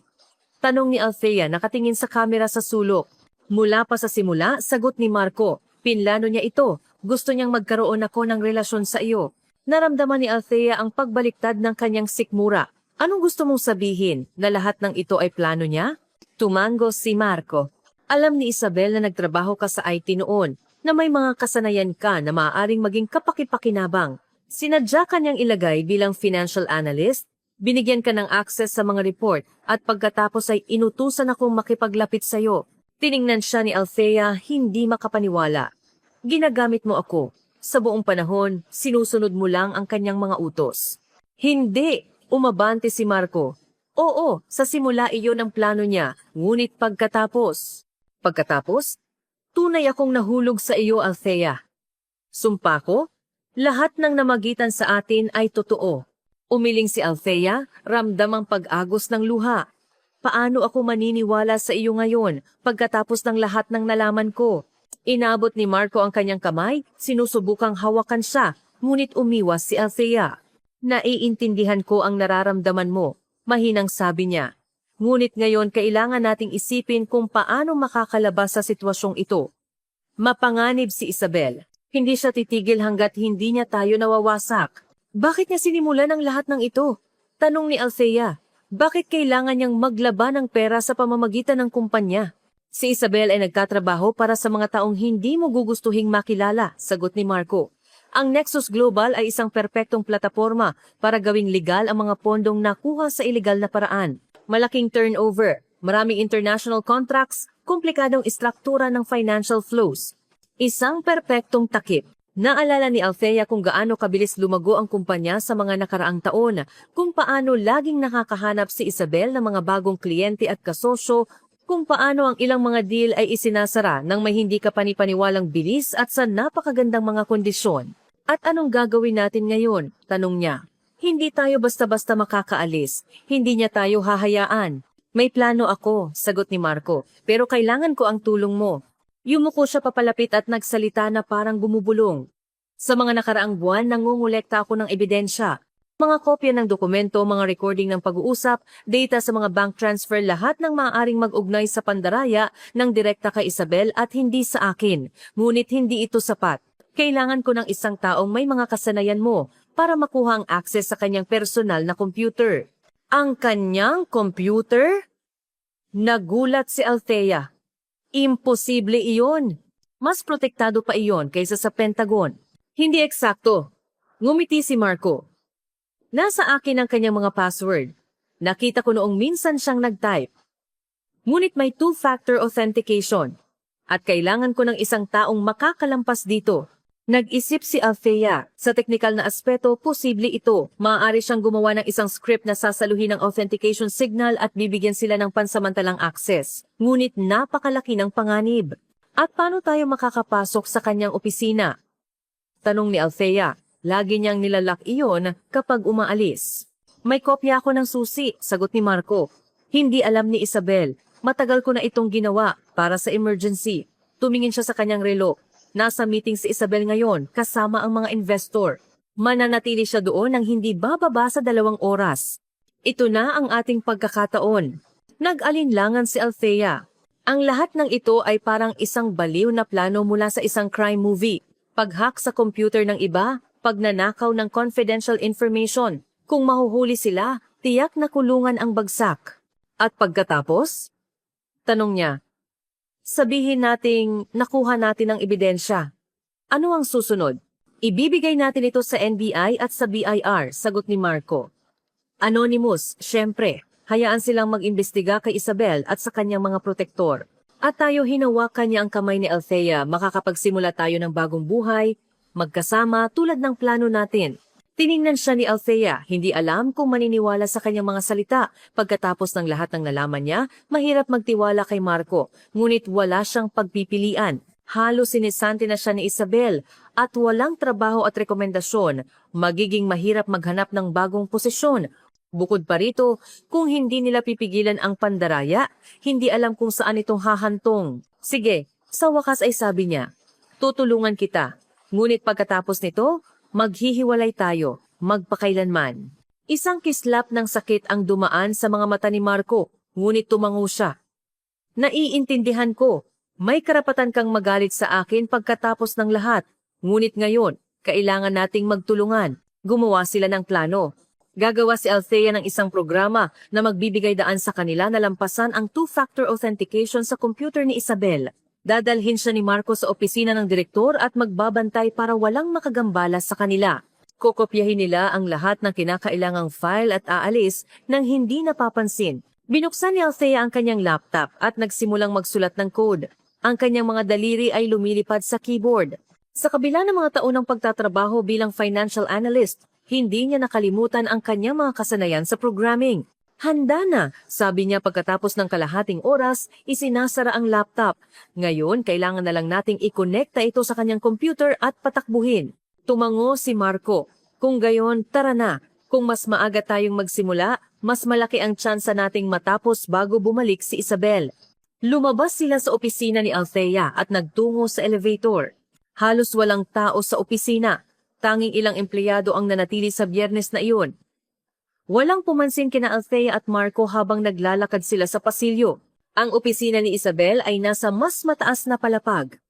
Tanong ni Althea nakatingin sa kamera sa sulok. Mula pa sa simula, sagot ni Marco. Pinlano niya ito. Gusto niyang magkaroon ako ng relasyon sa iyo. Naramdaman ni Althea ang pagbaliktad ng kanyang sikmura. Anong gusto mong sabihin? Na lahat ng ito ay plano niya? Tumango si Marco. Alam ni Isabel na nagtrabaho ka sa IT noon, na may mga kasanayan ka na maaaring maging kapaki-pakinabang. Sinadya ka niyang ilagay bilang financial analyst, binigyan ka ng access sa mga report, at pagkatapos ay inutusan akong makipaglapit sa iyo. Tiningnan siya ni Althea, hindi makapaniwala. Ginagamit mo ako. Sa buong panahon, sinusunod mo lang ang kanyang mga utos. Hindi! Umabante si Marco. Oo, sa simula iyon ang plano niya, ngunit pagkatapos... Pagkatapos, tunay akong nahulog sa iyo, Althea. Sumpa ko, lahat ng namagitan sa atin ay totoo. Umiling si Althea, ramdam ang pag-agos ng luha. Paano ako maniniwala sa iyo ngayon, pagkatapos ng lahat ng nalaman ko? Inabot ni Marco ang kanyang kamay, sinusubukang hawakan siya, ngunit umiwas si Althea. Naiintindihan ko ang nararamdaman mo, mahinang sabi niya. Ngunit ngayon kailangan nating isipin kung paano makakalabas sa sitwasyong ito. Mapanganib si Isabel. Hindi siya titigil hanggat hindi niya tayo nawawasak. Bakit niya sinimulan ang lahat ng ito? Tanong ni Althea. Bakit kailangan niyang maglaban ng pera sa pamamagitan ng kumpanya? Si Isabel ay nagtatrabaho para sa mga taong hindi mo gugustuhing makilala, sagot ni Marco. Ang Nexus Global ay isang perpektong plataporma para gawing legal ang mga pondong nakuha sa ilegal na paraan. Malaking turnover, maraming international contracts, komplikadong istruktura ng financial flows. Isang perpektong takip. Naalala ni Althea kung gaano kabilis lumago ang kumpanya sa mga nakaraang taon, kung paano laging nakakahanap si Isabel ng mga bagong kliyente at kasosyo, kung paano ang ilang mga deal ay isinasara ng may hindi kapanipaniwalang bilis at sa napakagandang mga kondisyon. At anong gagawin natin ngayon? Tanong niya. Hindi tayo basta-basta makakaalis. Hindi niya tayo hahayaan. May plano ako, sagot ni Marco, pero kailangan ko ang tulong mo. Yumuko siya papalapit at nagsalita na parang bumubulong. Sa mga nakaraang buwan, nangungulekta ako ng ebidensya. Mga kopya ng dokumento, mga recording ng pag-uusap, data sa mga bank transfer, lahat ng maaaring mag-ugnay sa pandaraya ng direkta kay Isabel at hindi sa akin. Ngunit hindi ito sapat. Kailangan ko ng isang taong may mga kasanayan mo para makuha ang access sa kanyang personal na computer. Ang kanyang computer? Nagulat si Althea. Imposible iyon. Mas protektado pa iyon kaysa sa Pentagon. Hindi eksakto. Ngumiti si Marco. Nasa akin ang kanyang mga password. Nakita ko noong minsan siyang nag-type. Ngunit may two-factor authentication. At kailangan ko ng isang taong makakalampas dito. Nag-isip si Althea. Sa teknikal na aspeto, posible ito. Maaari siyang gumawa ng isang script na sasaluhin ng authentication signal at bibigyan sila ng pansamantalang access. Ngunit napakalaki ng panganib. At paano tayo makakapasok sa kanyang opisina? Tanong ni Althea. Lagi niyang nilalak iyon kapag umaalis. May kopya ako ng susi, sagot ni Marco. Hindi alam ni Isabel. Matagal ko na itong ginawa para sa emergency. Tumingin siya sa kanyang relo. Nasa meeting si Isabel ngayon kasama ang mga investor. Mananatili siya doon ng hindi bababa sa 2 oras. Ito na ang ating pagkakataon. Nag-alinlangan si Althea. Ang lahat ng ito ay parang isang baliw na plano mula sa isang crime movie. Pag-hack sa computer ng iba, pagnanakaw ng confidential information. Kung mahuhuli sila, tiyak na kulungan ang bagsak. At pagkatapos? Tanong niya. Sabihin nating nakuha natin ang ebidensya. Ano ang susunod? Ibibigay natin ito sa NBI at sa BIR, sagot ni Marco. Anonymous, syempre. Hayaan silang mag-imbestiga kay Isabel at sa kanyang mga protektor. At tayo hinawakan niya ang kamay ni Althea, makakapagsimula tayo ng bagong buhay, magkasama tulad ng plano natin. Tiningnan siya ni Althea, hindi alam kung maniniwala sa kanyang mga salita. Pagkatapos ng lahat ng nalaman niya, mahirap magtiwala kay Marco, ngunit wala siyang pagpipilian. Halos sinisante na siya ni Isabel at walang trabaho at rekomendasyon, magiging mahirap maghanap ng bagong posisyon. Bukod pa rito, kung hindi nila pipigilan ang pandaraya, hindi alam kung saan itong hahantong. Sige, sa wakas ay sabi niya, tutulungan kita. Ngunit pagkatapos nito, maghihiwalay tayo, magpakailanman. Isang kislap ng sakit ang dumaan sa mga mata ni Marco, ngunit tumango siya. Naiintindihan ko, may karapatan kang magalit sa akin pagkatapos ng lahat. Ngunit ngayon, kailangan nating magtulungan. Gumawa sila ng plano. Gagawa si Althea ng isang programa na magbibigay daan sa kanila na lampasan ang two-factor authentication sa computer ni Isabel. Dadalhin siya ni Marco sa opisina ng direktor at magbabantay para walang makagambala sa kanila. Kokopyahin nila ang lahat ng kinakailangang file at aalis nang hindi napapansin. Binuksan ni Althea ang kanyang laptop at nagsimulang magsulat ng code. Ang kanyang mga daliri ay lumilipad sa keyboard. Sa kabila ng mga taon ng pagtatrabaho bilang financial analyst, hindi niya nakalimutan ang kanyang mga kasanayan sa programming. Handa na, sabi niya pagkatapos ng kalahating oras, isinasara ang laptop. Ngayon, kailangan na lang nating ikonekta ito sa kanyang computer at patakbuhin. Tumango si Marco. Kung gayon, tara na. Kung mas maaga tayong magsimula, mas malaki ang tsansa nating matapos bago bumalik si Isabel. Lumabas sila sa opisina ni Althea at nagtungo sa elevator. Halos walang tao sa opisina. Tanging ilang empleyado ang nanatili sa Biyernes na iyon. Walang pumansin kina Althea at Marco habang naglalakad sila sa pasilyo. Ang opisina ni Isabel ay nasa mas mataas na palapag.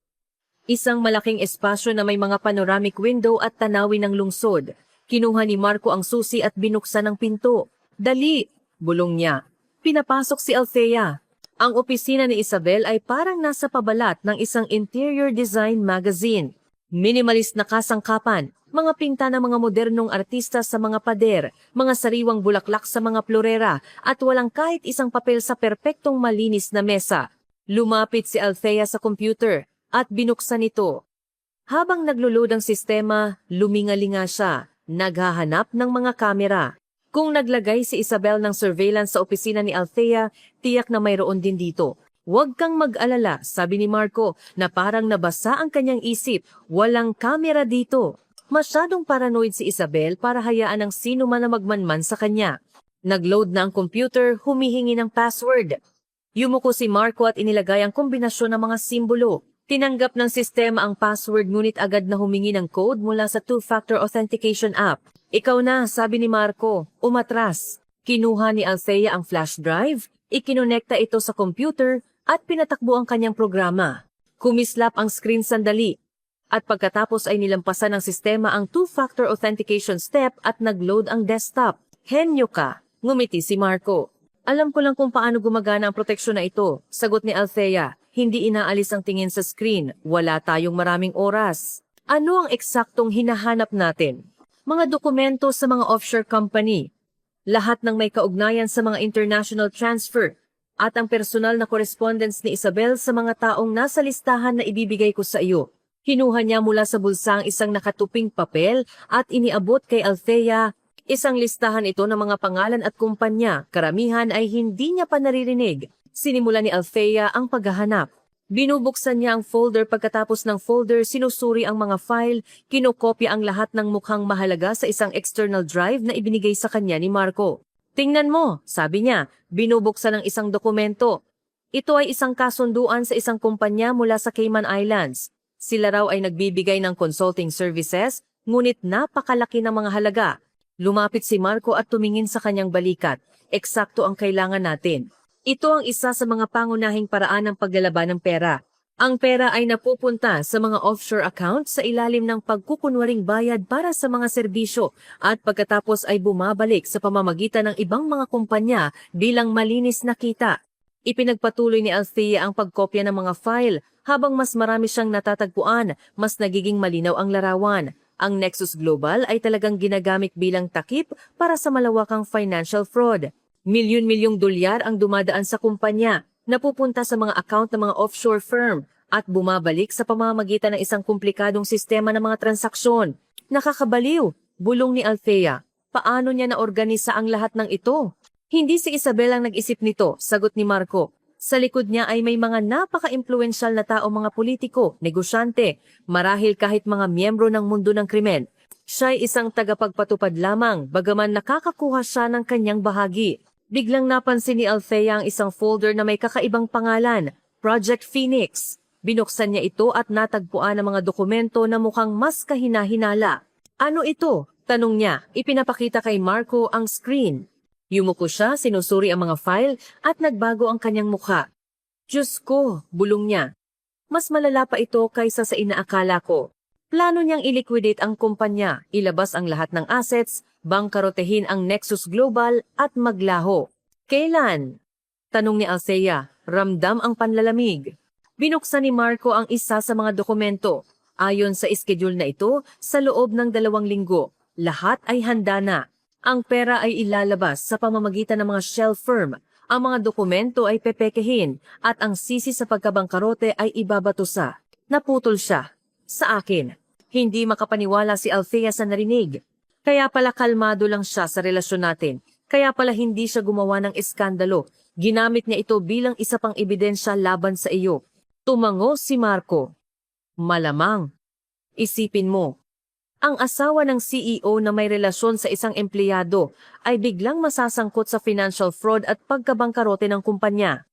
Isang malaking espasyo na may mga panoramic window at tanawin ng lungsod. Kinuha ni Marco ang susi at binuksan ang pinto. Dali! Bulong niya. Pinapasok si Althea. Ang opisina ni Isabel ay parang nasa pabalat ng isang interior design magazine. Minimalist na kasangkapan, mga pinta ng mga modernong artista sa mga pader, mga sariwang bulaklak sa mga florera, at walang kahit isang papel sa perpektong malinis na mesa. Lumapit si Althea sa computer at binuksan ito. Habang naglo-load ang sistema, lumingalinga siya, naghahanap ng mga kamera. Kung naglagay si Isabel ng surveillance sa opisina ni Althea, tiyak na mayroon din dito. Huwag kang mag-alala, sabi ni Marco, na parang nabasa ang kanyang isip. Walang kamera dito. Masyadong paranoid si Isabel para hayaan ng sino man na magmanman sa kanya. Nag-load na ang computer, humihingi ng password. Yumuko si Marco at inilagay ang kombinasyon ng mga simbolo. Tinanggap ng sistema ang password ngunit agad na humingi ng code mula sa two-factor authentication app. Ikaw na, sabi ni Marco, umatras. Kinuha ni Althea ang flash drive, ikinonekta ito sa computer at pinatakbo ang kanyang programa. Kumislap ang screen sandali. At pagkatapos ay nilampasan ng sistema ang two-factor authentication step at nag-load ang desktop. Henyo ka, ngumiti si Marco. Alam ko lang kung paano gumagana ang proteksyon na ito, sagot ni Althea. Hindi inaalis ang tingin sa screen, wala tayong maraming oras. Ano ang eksaktong hinahanap natin? Mga dokumento sa mga offshore company. Lahat ng may kaugnayan sa mga international transfer. At ang personal na correspondence ni Isabel sa mga taong nasa listahan na ibibigay ko sa iyo. Kinuha niya mula sa bulsa ang isang nakatuping papel at iniabot kay Althea. Isang listahan ito ng mga pangalan at kumpanya, karamihan ay hindi niya pa naririnig. Sinimula ni Althea ang paghahanap. Binubuksan niya ang folder pagkatapos ng folder sinusuri ang mga file, kinokopya ang lahat ng mukhang mahalaga sa isang external drive na ibinigay sa kanya ni Marco. Tingnan mo, sabi niya, binubuksan ang isang dokumento. Ito ay isang kasunduan sa isang kumpanya mula sa Cayman Islands. Sila raw ay nagbibigay ng consulting services, ngunit napakalaki ng mga halaga. Lumapit si Marco at tumingin sa kanyang balikat. Eksakto ang kailangan natin. Ito ang isa sa mga pangunahing paraan ng paglalaban ng pera. Ang pera ay napupunta sa mga offshore accounts sa ilalim ng pagkukunwaring bayad para sa mga serbisyo at pagkatapos ay bumabalik sa pamamagitan ng ibang mga kumpanya bilang malinis na kita. Ipinagpatuloy ni Althea ang pagkopya ng mga file habang mas marami siyang natatagpuan, mas nagiging malinaw ang larawan. Ang Nexus Global ay talagang ginagamit bilang takip para sa malawakang financial fraud. Milyon-milyong dolyar ang dumadaan sa kumpanya, napupunta sa mga account ng mga offshore firm at bumabalik sa pamamagitan ng isang komplikadong sistema ng mga transaksyon. Nakakabaliw, bulong ni Althea. Paano niya naorganisa ang lahat ng ito? Hindi si Isabel ang nag-isip nito, sagot ni Marco. Sa likod niya ay may mga napaka-impluensyal na tao, mga politiko, negosyante, marahil kahit mga miyembro ng mundo ng krimen. Siya'y isang tagapagpatupad lamang, bagaman nakakakuha siya ng kanyang bahagi. Biglang napansin ni Althea ang isang folder na may kakaibang pangalan, Project Phoenix. Binuksan niya ito at natagpuan ang mga dokumento na mukhang mas kahina-hinala. Ano ito? Tanong niya. Ipinapakita kay Marco ang screen. Yumuko siya, sinusuri ang mga file at nagbago ang kanyang mukha. Diyos ko, bulong niya. Mas malala pa ito kaysa sa inaakala ko. Plano niyang iliquidate ang kumpanya, ilabas ang lahat ng assets, bangkarotehin ang Nexus Global at maglaho. Kailan? Tanong ni Althea. Ramdam ang panlalamig. Binuksan ni Marco ang isa sa mga dokumento. Ayon sa schedule na ito, sa loob ng 2 linggo, lahat ay handa na. Ang pera ay ilalabas sa pamamagitan ng mga shell firm. Ang mga dokumento ay pepekehin at ang sisi sa pagkabangkarote ay ibabato sa. Naputol siya. Sa akin. Hindi makapaniwala si Althea sa narinig. Kaya pala kalmado lang siya sa relasyon natin. Kaya pala hindi siya gumawa ng eskandalo. Ginamit niya ito bilang isa pang ebidensya laban sa iyo. Tumango si Marco. Malamang. Isipin mo. Ang asawa ng CEO na may relasyon sa isang empleyado ay biglang masasangkot sa financial fraud at pagkabangkarote ng kumpanya.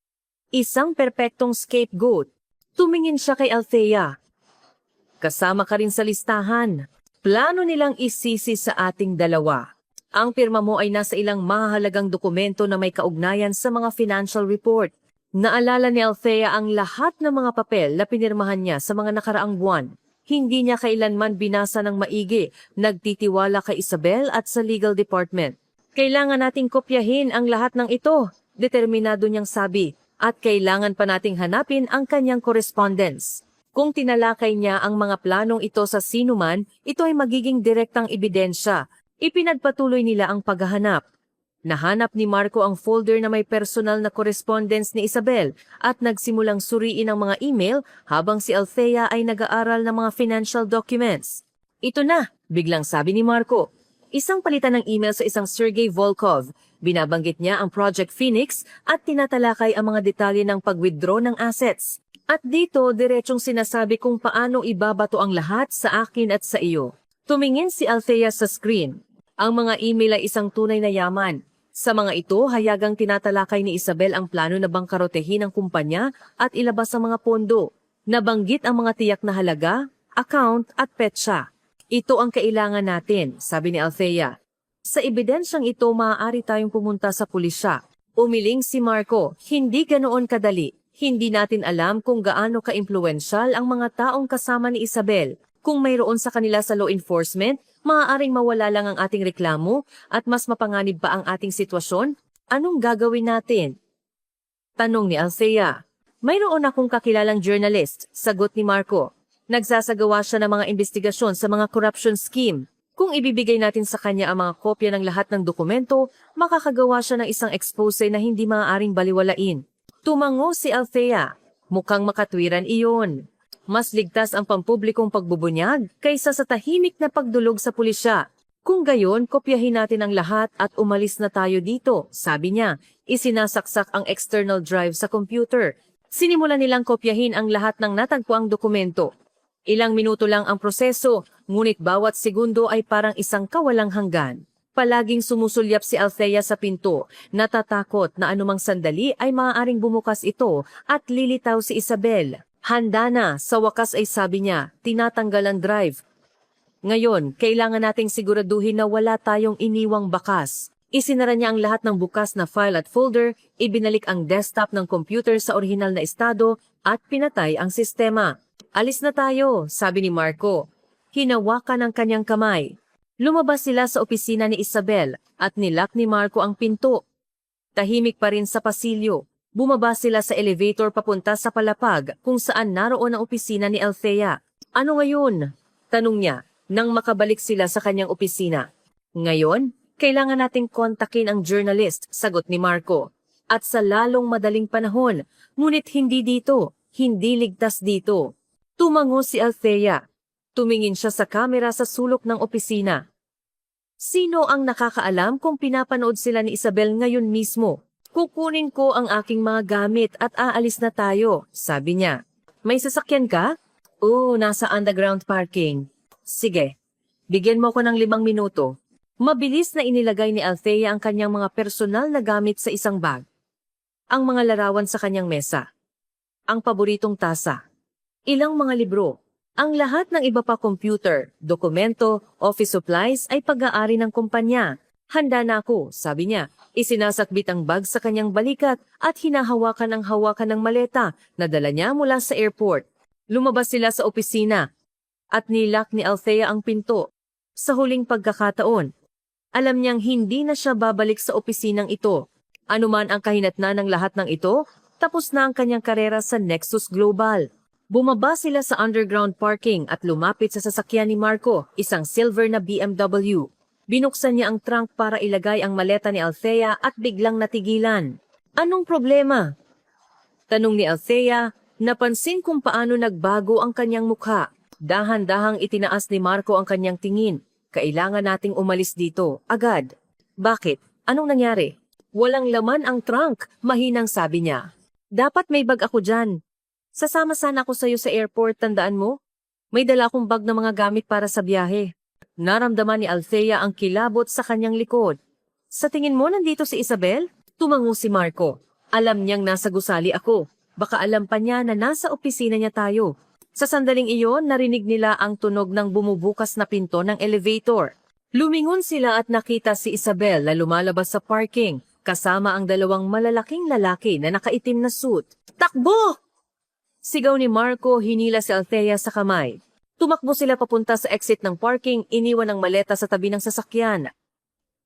Isang perpektong scapegoat. Tumingin siya kay Althea. Kasama ka rin sa listahan. Plano nilang isisi sa ating dalawa. Ang pirma mo ay nasa ilang mahalagang dokumento na may kaugnayan sa mga financial report. Naalala ni Althea ang lahat ng mga papel na pinirmahan niya sa mga nakaraang buwan. Hindi niya kailanman binasa ng maigi, nagtitiwala kay Isabel at sa legal department. Kailangan nating kopyahin ang lahat ng ito, determinado niyang sabi, at kailangan pa nating hanapin ang kanyang correspondence. Kung tinalakay niya ang mga planong ito sa sinuman, ito ay magiging direktang ebidensya. Ipinagpatuloy nila ang paghahanap. Nahanap ni Marco ang folder na may personal na correspondence ni Isabel at nagsimulang suriin ang mga email habang si Althea ay nag-aaral ng mga financial documents. Ito na, biglang sabi ni Marco. Isang palitan ng email sa isang Sergey Volkov. Binabanggit niya ang Project Phoenix at tinatalakay ang mga detalye ng pag-withdraw ng assets. At dito, diretsong sinasabi kung paano ibabato ang lahat sa akin at sa iyo. Tumingin si Althea sa screen. Ang mga email ay isang tunay na yaman. Sa mga ito, hayagang tinatalakay ni Isabel ang plano na bangkarotehin ang kumpanya at ilabas ang mga pondo. Nabanggit ang mga tiyak na halaga, account at petsa. Ito ang kailangan natin, sabi ni Althea. Sa ebidensyang ito, maaari tayong pumunta sa pulisya. Umiling si Marco, hindi ganoon kadali. Hindi natin alam kung gaano ka-impluensyal ang mga taong kasama ni Isabel. Kung mayroon sa kanila sa law enforcement, maaaring mawala lang ang ating reklamo at mas mapanganib pa ang ating sitwasyon. Anong gagawin natin? Tanong ni Althea. Mayroon akong kakilalang journalist, sagot ni Marco. Nagsasagawa siya ng mga investigasyon sa mga corruption scheme. Kung ibibigay natin sa kanya ang mga kopya ng lahat ng dokumento, makakagawa siya ng isang expose na hindi maaaring baliwalain. Tumango si Althea. Mukhang makatwiran iyon. Mas ligtas ang pampublikong pagbubunyag kaysa sa tahimik na pagdulog sa pulisya. Kung gayon, kopyahin natin ang lahat at umalis na tayo dito, sabi niya. Isinasaksak ang external drive sa computer. Sinimulan nilang kopyahin ang lahat ng natagpuang dokumento. Ilang minuto lang ang proseso, ngunit bawat segundo ay parang isang kawalang hanggan. Palaging sumusulyap si Althea sa pinto, natatakot na anumang sandali ay maaaring bumukas ito at lilitaw si Isabel. Handa na, sa wakas ay sabi niya, tinatanggal ang drive. Ngayon, kailangan nating siguraduhin na wala tayong iniwang bakas. Isinara niya ang lahat ng bukas na file at folder, ibinalik ang desktop ng computer sa orihinal na estado at pinatay ang sistema. Alis na tayo, sabi ni Marco. Hinawakan ang kanyang kamay. Lumabas sila sa opisina ni Isabel at nilak ni Marco ang pinto. Tahimik pa rin sa pasilyo. Bumaba sila sa elevator papunta sa palapag kung saan naroon ang opisina ni Althea. Ano ngayon? Tanong niya. nang makabalik sila sa kanyang opisina. Ngayon, kailangan nating kontakin ang journalist, sagot ni Marco. At sa lalong madaling panahon, ngunit hindi dito, hindi ligtas dito. Tumango si Althea. Tumingin siya sa kamera sa sulok ng opisina. Sino ang nakakaalam kung pinapanood sila ni Isabel ngayon mismo? Kukunin ko ang aking mga gamit at aalis na tayo, sabi niya. May sasakyan ka? Oo, nasa underground parking. Sige, bigyan mo ko ng 5 minuto. Mabilis na inilagay ni Althea ang kanyang mga personal na gamit sa isang bag. Ang mga larawan sa kanyang mesa. Ang paboritong tasa. Ilang mga libro. Ang lahat ng iba pa computer, dokumento, office supplies ay pag-aari ng kumpanya. Handa na ako, sabi niya. Isinasakbit ang bag sa kanyang balikat at hinahawakan ang hawakan ng maleta na dala niya mula sa airport. Lumabas sila sa opisina at nilak ni Althea ang pinto. Sa huling pagkakataon, alam niyang hindi na siya babalik sa opisinang ito. Anuman ang kahinatnan ng lahat ng ito, tapos na ang kanyang karera sa Nexus Global. Bumaba sila sa underground parking at lumapit sa sasakyan ni Marco, isang silver na BMW. Binuksan niya ang trunk para ilagay ang maleta ni Althea at biglang natigilan. Anong problema? Tanong ni Althea, napansin kung paano nagbago ang kanyang mukha. Dahan-dahang itinaas ni Marco ang kanyang tingin. Kailangan nating umalis dito, agad. Bakit? Anong nangyari? Walang laman ang trunk, mahinang sabi niya. Dapat may bag ako dyan. Sasama sana ako sa'yo sa airport, tandaan mo? May dala akong bag na mga gamit para sa biyahe. Naramdaman ni Althea ang kilabot sa kanyang likod. Sa tingin mo nandito si Isabel? Tumango si Marco. Alam niyang nasa gusali ako. Baka alam pa niya na nasa opisina niya tayo. Sa sandaling iyon, narinig nila ang tunog ng bumubukas na pinto ng elevator. Lumingon sila at nakita si Isabel na lumalabas sa parking, kasama ang 2 malalaking lalaki na nakaitim na suit. Takbo! Sigaw ni Marco, hinila si Althea sa kamay. Tumakbo sila papunta sa exit ng parking, iniwan ang maleta sa tabi ng sasakyan.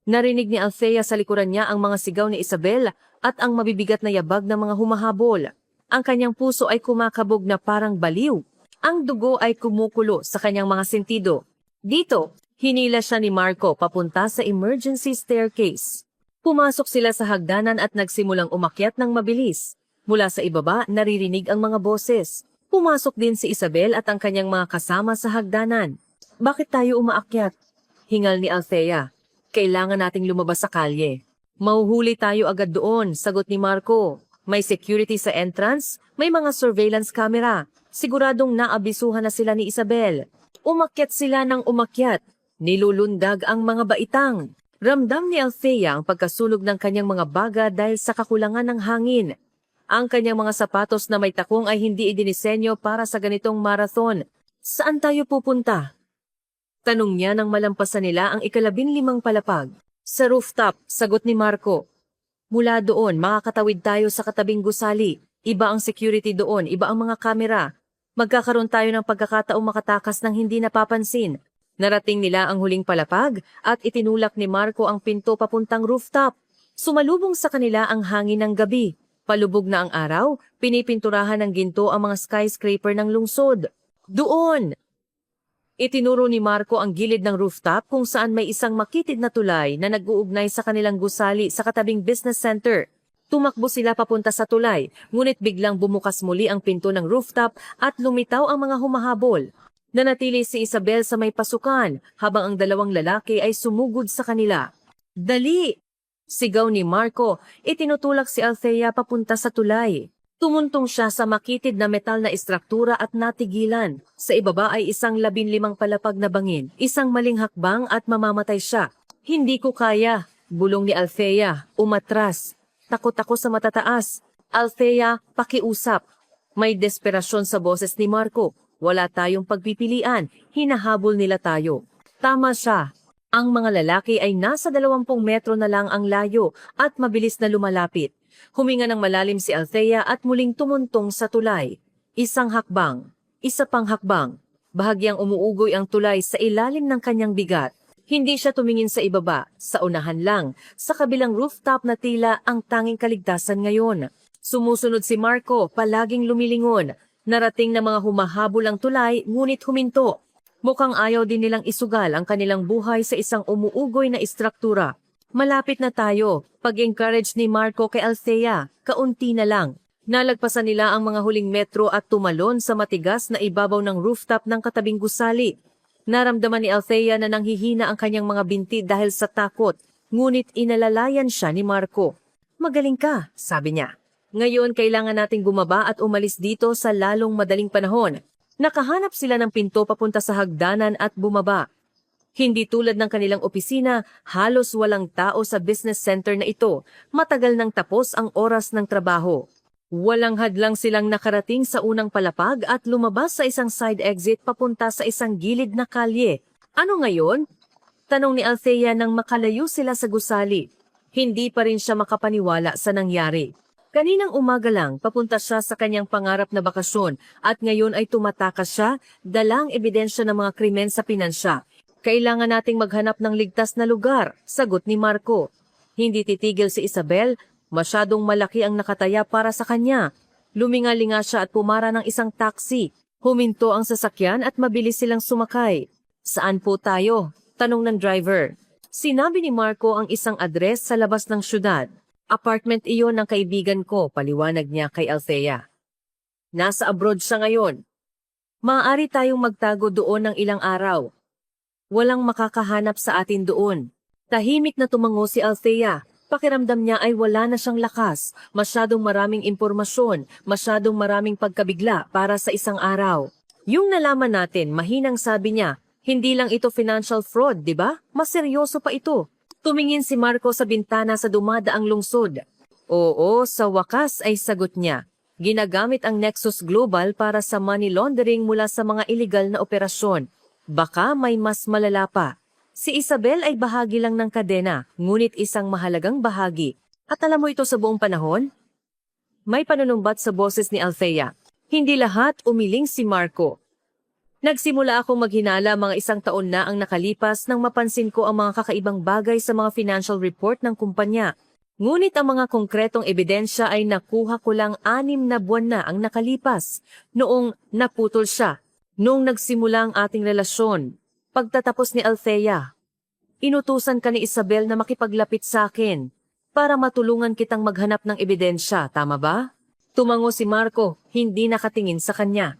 Narinig ni Althea sa likuran niya ang mga sigaw ni Isabel at ang mabibigat na yabag ng mga humahabol. Ang kanyang puso ay kumakabog na parang baliw. Ang dugo ay kumukulo sa kanyang mga sentido. Dito, hinila siya ni Marco papunta sa emergency staircase. Pumasok sila sa hagdanan at nagsimulang umakyat ng mabilis. Mula sa ibaba, naririnig ang mga boses. Pumasok din si Isabel at ang kanyang mga kasama sa hagdanan. Bakit tayo umaakyat? Hingal ni Althea. Kailangan nating lumabas sa kalye. Mauhuli tayo agad doon, sagot ni Marco. May security sa entrance, may mga surveillance camera. Siguradong naabisuhan na sila ni Isabel. Umakyat sila ng umakyat. Nilulundag ang mga baitang. Ramdam ni Althea ang pagkasunog ng kanyang mga baga dahil sa kakulangan ng hangin. Ang kanyang mga sapatos na may takong ay hindi idinisenyo para sa ganitong marathon. Saan tayo pupunta? Tanong niya nang malampasan nila ang 15 palapag. Sa rooftop, sagot ni Marco. Mula doon, makakatawid tayo sa katabing gusali. Iba ang security doon, iba ang mga kamera. Magkakaroon tayo ng pagkakataong makatakas ng hindi napapansin. Narating nila ang huling palapag at itinulak ni Marco ang pinto papuntang rooftop. Sumalubong sa kanila ang hangin ng gabi. Palubog na ang araw, pinipinturahan ng ginto ang mga skyscraper ng lungsod. Doon! Itinuro ni Marco ang gilid ng rooftop kung saan may isang makitid na tulay na nag-uugnay sa kanilang gusali sa katabing business center. Tumakbo sila papunta sa tulay, ngunit biglang bumukas muli ang pinto ng rooftop at lumitaw ang mga humahabol. Nanatili si Isabel sa may pasukan habang ang 2 lalaki ay sumugod sa kanila. Dali! Sigaw ni Marco, itinutulak si Althea papunta sa tulay. Tumuntong siya sa makitid na metal na istruktura at natigilan. Sa ibaba ay isang 15 palapag na bangin, isang maling hakbang at mamamatay siya. Hindi ko kaya, bulong ni Althea, umatras. Takot ako sa matataas. Althea, pakiusap. May desperasyon sa boses ni Marco. Wala tayong pagpipilian, hinahabol nila tayo. Tama siya. Ang mga lalaki ay nasa 20 metro na lang ang layo at mabilis na lumalapit. Huminga ng malalim si Althea at muling tumuntong sa tulay. Isang hakbang, isa pang hakbang. Bahagyang umuugoy ang tulay sa ilalim ng kanyang bigat. Hindi siya tumingin sa ibaba, sa unahan lang, sa kabilang rooftop na tila ang tanging kaligtasan ngayon. Sumusunod si Marco, palaging lumilingon. Narating na mga humahabol ang tulay, ngunit huminto. Mukhang ayaw din nilang isugal ang kanilang buhay sa isang umuugoy na istruktura. Malapit na tayo. Pag-encourage ni Marco kay Althea, kaunti na lang. Nalagpasan nila ang mga huling metro at tumalon sa matigas na ibabaw ng rooftop ng katabing gusali. Naramdaman ni Althea na nanghihina ang kanyang mga binti dahil sa takot, ngunit inalalayan siya ni Marco. "Magaling ka," sabi niya. "Ngayon kailangan nating bumaba at umalis dito sa lalong madaling panahon." Nakahanap sila ng pinto papunta sa hagdanan at bumaba. Hindi tulad ng kanilang opisina, halos walang tao sa business center na ito. Matagal nang tapos ang oras ng trabaho. Walang hadlang silang nakarating sa unang palapag at lumabas sa isang side exit papunta sa isang gilid na kalye. "Ano ngayon?" tanong ni Althea nang makalayo sila sa gusali. Hindi pa rin siya makapaniwala sa nangyari. Kaninang umaga lang, papunta siya sa kanyang pangarap na bakasyon at ngayon ay tumatakas siya, dalang ebidensya ng mga krimen sa pinansya. "Kailangan nating maghanap ng ligtas na lugar," sagot ni Marco. Hindi titigil si Isabel, masyadong malaki ang nakataya para sa kanya. Lumingalinga siya at pumara ng isang taxi. Huminto ang sasakyan at mabilis silang sumakay. "Saan po tayo?" tanong ng driver. Sinabi ni Marco ang isang address sa labas ng syudad. "Apartment iyon ng kaibigan ko," paliwanag niya kay Althea. "Nasa abroad siya ngayon. Maaari tayong magtago doon ng ilang araw. Walang makakahanap sa atin doon." Tahimik na tumango si Althea. Pakiramdam niya ay wala na siyang lakas, masyadong maraming impormasyon, masyadong maraming pagkabigla para sa isang araw. "Yung nalaman natin," mahinang sabi niya, "hindi lang ito financial fraud, di ba? Mas seryoso pa ito." Tumingin si Marco sa bintana sa dumadaang lungsod. "Oo, sa wakas," ay sagot niya. "Ginagamit ang Nexus Global para sa money laundering mula sa mga iligal na operasyon. Baka may mas malala pa." Si Isabel ay bahagi lang ng kadena, ngunit isang mahalagang bahagi. "At alam mo ito sa buong panahon?" May panunumbat sa boses ni Althea. Hindi lahat umiling si Marco. "Nagsimula akong maghinala mga 1 taon na ang nakalipas nang mapansin ko ang mga kakaibang bagay sa mga financial report ng kumpanya. Ngunit ang mga konkretong ebidensya ay nakuha ko lang 6 na buwan na ang nakalipas, noong naputol siya, noong nagsimula ang ating relasyon." Pagtatapos ni Althea, "Inutusan ka ni Isabel na makipaglapit sa akin para matulungan kitang maghanap ng ebidensya, tama ba?" Tumango si Marco, hindi nakatingin sa kanya.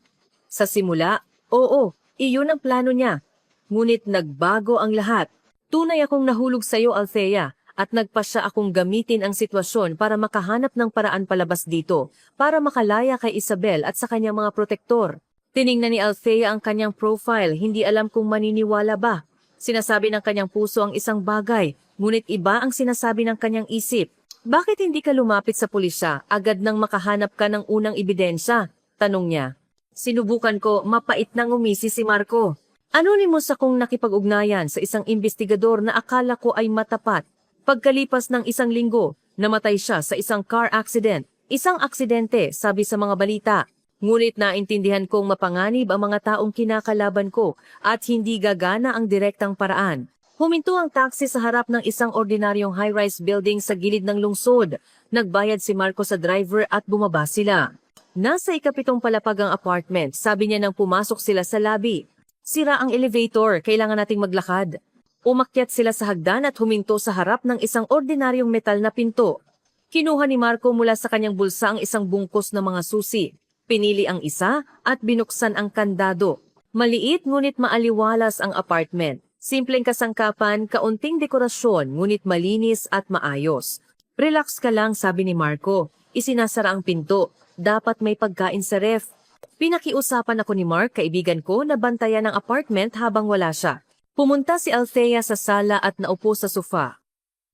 Sa simula, oo, iyon ang plano niya. Ngunit nagbago ang lahat. "Tunay akong nahulog sa iyo, Althea, at nagpasya akong gamitin ang sitwasyon para makahanap ng paraan palabas dito, para makalaya kay Isabel at sa kanyang mga protektor." Tiningnan ni Althea ang kanyang profile, hindi alam kung maniniwala ba. Sinasabi ng kanyang puso ang isang bagay, ngunit iba ang sinasabi ng kanyang isip. "Bakit hindi ka lumapit sa pulisya, agad nang makahanap ka ng unang ebidensya?" tanong niya. "Sinubukan ko, mapait nang umisi si Marco. Anonymous akong nakipag-ugnayan sa isang investigador na akala ko ay matapat. Pagkalipas ng 1 linggo, namatay siya sa isang car accident. Isang aksidente, sabi sa mga balita. Ngunit naintindihan kong mapanganib ang mga taong kinakalaban ko at hindi gagana ang direktang paraan." Huminto ang taxi sa harap ng isang ordinaryong high-rise building sa gilid ng lungsod. Nagbayad si Marco sa driver at bumaba sila. Nasa 7th palapag ang apartment, sabi niya nang pumasok sila sa lobby. "Sira ang elevator, kailangan nating maglakad." Umakyat sila sa hagdan at huminto sa harap ng isang ordinaryong metal na pinto. Kinuha ni Marco mula sa kanyang bulsa ang isang bungkos na mga susi. Pinili ang isa at binuksan ang kandado. Maliit ngunit maaliwalas ang apartment. Simpleng kasangkapan, kaunting dekorasyon ngunit malinis at maayos. "Relax ka lang," sabi ni Marco. Isinasara ang pinto. "Dapat may pagkain sa ref." Pinakiusapan ako ni Mark, kaibigan ko, na bantayan ang apartment habang wala siya. Pumunta si Althea sa sala at naupo sa sofa.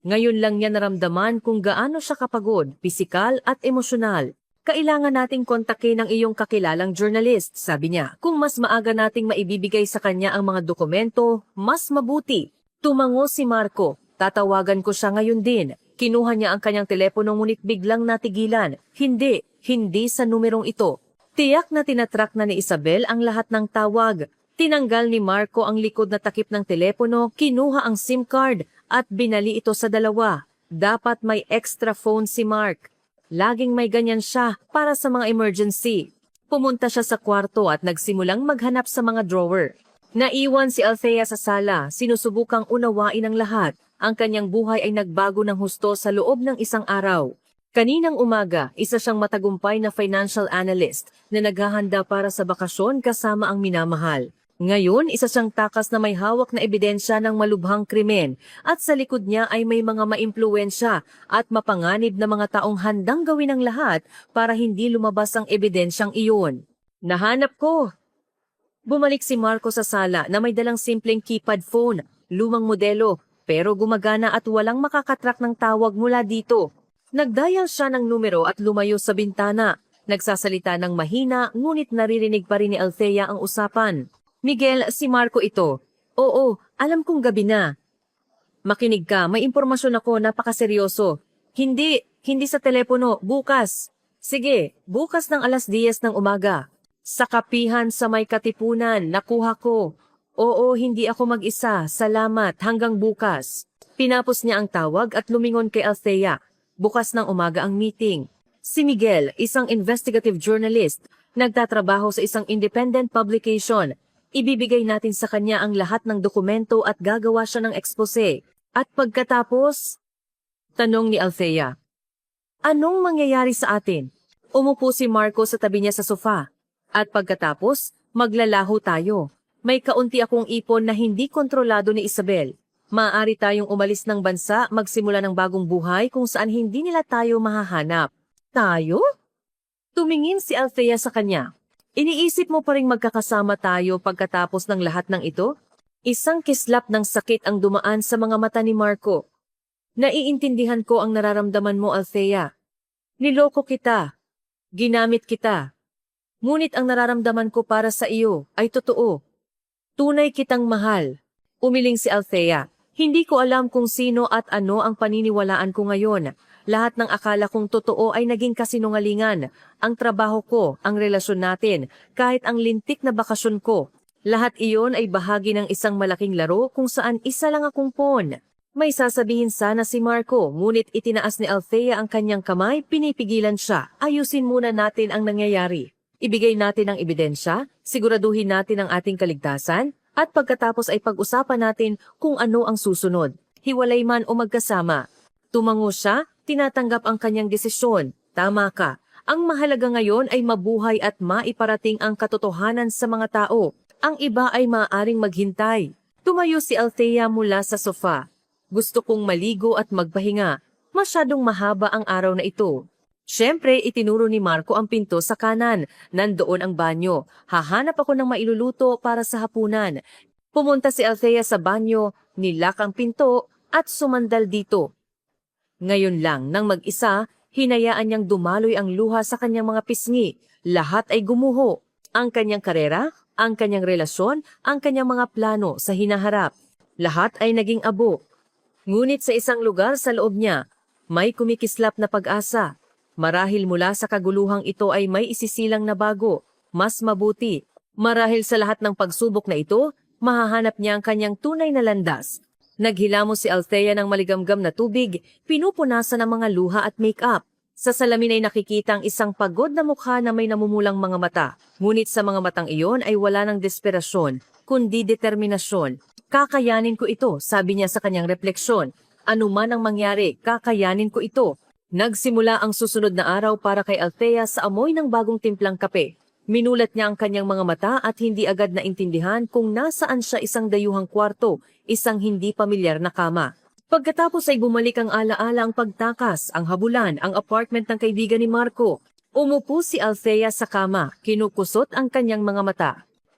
Ngayon lang niya naramdaman kung gaano siya kapagod, pisikal at emosyonal. "Kailangan nating kontakin ang iyong kakilalang journalist," sabi niya. "Kung mas maaga nating maibibigay sa kanya ang mga dokumento, mas mabuti." Tumango si Marco. "Tatawagan ko siya ngayon din." Kinuha niya ang kanyang telepono ngunit biglang natigilan. Hindi sa numerong ito. Tiyak na tinatrack na ni Isabel ang lahat ng tawag. Tinanggal ni Marco ang likod na takip ng telepono, kinuha ang SIM card at binali ito sa 2. Dapat may extra phone si Mark. Laging may ganyan siya para sa mga emergency. Pumunta siya sa kwarto at nagsimulang maghanap sa mga drawer. Naiwan si Althea sa sala, sinusubukang unawain ang lahat. Ang kanyang buhay ay nagbago ng husto sa loob ng isang araw. Kaninang umaga, isa siyang matagumpay na financial analyst na naghahanda para sa bakasyon kasama ang minamahal. Ngayon, isa siyang takas na may hawak na ebidensya ng malubhang krimen at sa likod niya ay may mga maimpluwensya at mapanganib na mga taong handang gawin ang lahat para hindi lumabas ang ebidensyang iyon. Nahanap ko! Bumalik si Marco sa sala na may dalang simpleng keypad phone, lumang modelo, pero gumagana at walang makakatrack ng tawag mula dito. Nagdial siya ng numero at lumayo sa bintana. Nagsasalita ng mahina, ngunit naririnig pa rin ni Althea ang usapan. Miguel, si Marco ito. Oo, alam kong gabi na. Makinig ka, may impormasyon ako, napakaseryoso. Hindi sa telepono, bukas. Sige, bukas ng 10:00 ng umaga. Sa kapihan sa may katipunan, nakuha ko. Oo, hindi ako mag-isa. Salamat, hanggang bukas. Pinapos niya ang tawag at lumingon kay Althea. Bukas ng umaga ang meeting. Si Miguel, isang investigative journalist, nagtatrabaho sa isang independent publication. Ibibigay natin sa kanya ang lahat ng dokumento at gagawa siya ng expose. At pagkatapos, tanong ni Althea, anong mangyayari sa atin? Umupo si Marco sa tabi niya sa sofa. At pagkatapos, maglalaho tayo. May kaunti akong ipon na hindi kontrolado ni Isabel. Maaari tayong umalis ng bansa, magsimula ng bagong buhay kung saan hindi nila tayo mahahanap. Tayo? Tumingin si Althea sa kanya. Iniisip mo pa ring magkakasama tayo pagkatapos ng lahat ng ito? Isang kislap ng sakit ang dumaan sa mga mata ni Marco. Naiintindihan ko ang nararamdaman mo, Althea. Niloko kita. Ginamit kita. Ngunit ang nararamdaman ko para sa iyo ay totoo. Tunay kitang mahal. Umiling si Althea. Hindi ko alam kung sino at ano ang paniniwalaan ko ngayon. Lahat ng akala kong totoo ay naging kasinungalingan. Ang trabaho ko, ang relasyon natin, kahit ang lintik na bakasyon ko. Lahat iyon ay bahagi ng isang malaking laro kung saan isa lang akong pawn. May sasabihin sana si Marco, ngunit itinaas ni Althea ang kanyang kamay, pinipigilan siya. Ayusin muna natin ang nangyayari. Ibigay natin ang ebidensya, siguraduhin natin ang ating kaligtasan, at pagkatapos ay pag-usapan natin kung ano ang susunod, hiwalay man o magkasama. Tumango siya, tinatanggap ang kanyang desisyon. Tama ka. Ang mahalaga ngayon ay mabuhay at maiparating ang katotohanan sa mga tao. Ang iba ay maaaring maghintay. Tumayo si Althea mula sa sofa. Gusto kong maligo at magpahinga. Masyadong mahaba ang araw na ito. Siyempre, itinuro ni Marco ang pinto sa kanan. Nandoon ang banyo. Hahanap ako ng mailuluto para sa hapunan. Pumunta si Althea sa banyo, nilak ang pinto at sumandal dito. Ngayon lang, nang mag-isa, hinayaan niyang dumaloy ang luha sa kanyang mga pisngi. Lahat ay gumuho. Ang kanyang karera, ang kanyang relasyon, ang kanyang mga plano sa hinaharap. Lahat ay naging abo. Ngunit sa isang lugar sa loob niya, may kumikislap na pag-asa. Marahil mula sa kaguluhang ito ay may isisilang na bago, mas mabuti. Marahil sa lahat ng pagsubok na ito, mahahanap niya ang kanyang tunay na landas. Naghilamos si Althea ng maligamgam na tubig, pinupunasan ng mga luha at make-up. Sa salamin ay nakikita ang isang pagod na mukha na may namumulang mga mata. Ngunit sa mga matang iyon ay wala ng desperasyon, kundi determinasyon. Kakayanin ko ito, sabi niya sa kanyang refleksyon. Ano man ang mangyari, kakayanin ko ito. Nagsimula ang susunod na araw para kay Althea sa amoy ng bagong timplang kape. Minulat niya ang kanyang mga mata at hindi agad naintindihan kung nasaan siya isang dayuhang kwarto, isang hindi pamilyar na kama. Pagkatapos ay bumalik ang alaala ang pagtakas, ang habulan, ang apartment ng kaibigan ni Marco. Umupo si Althea sa kama, kinukusot ang kanyang mga mata.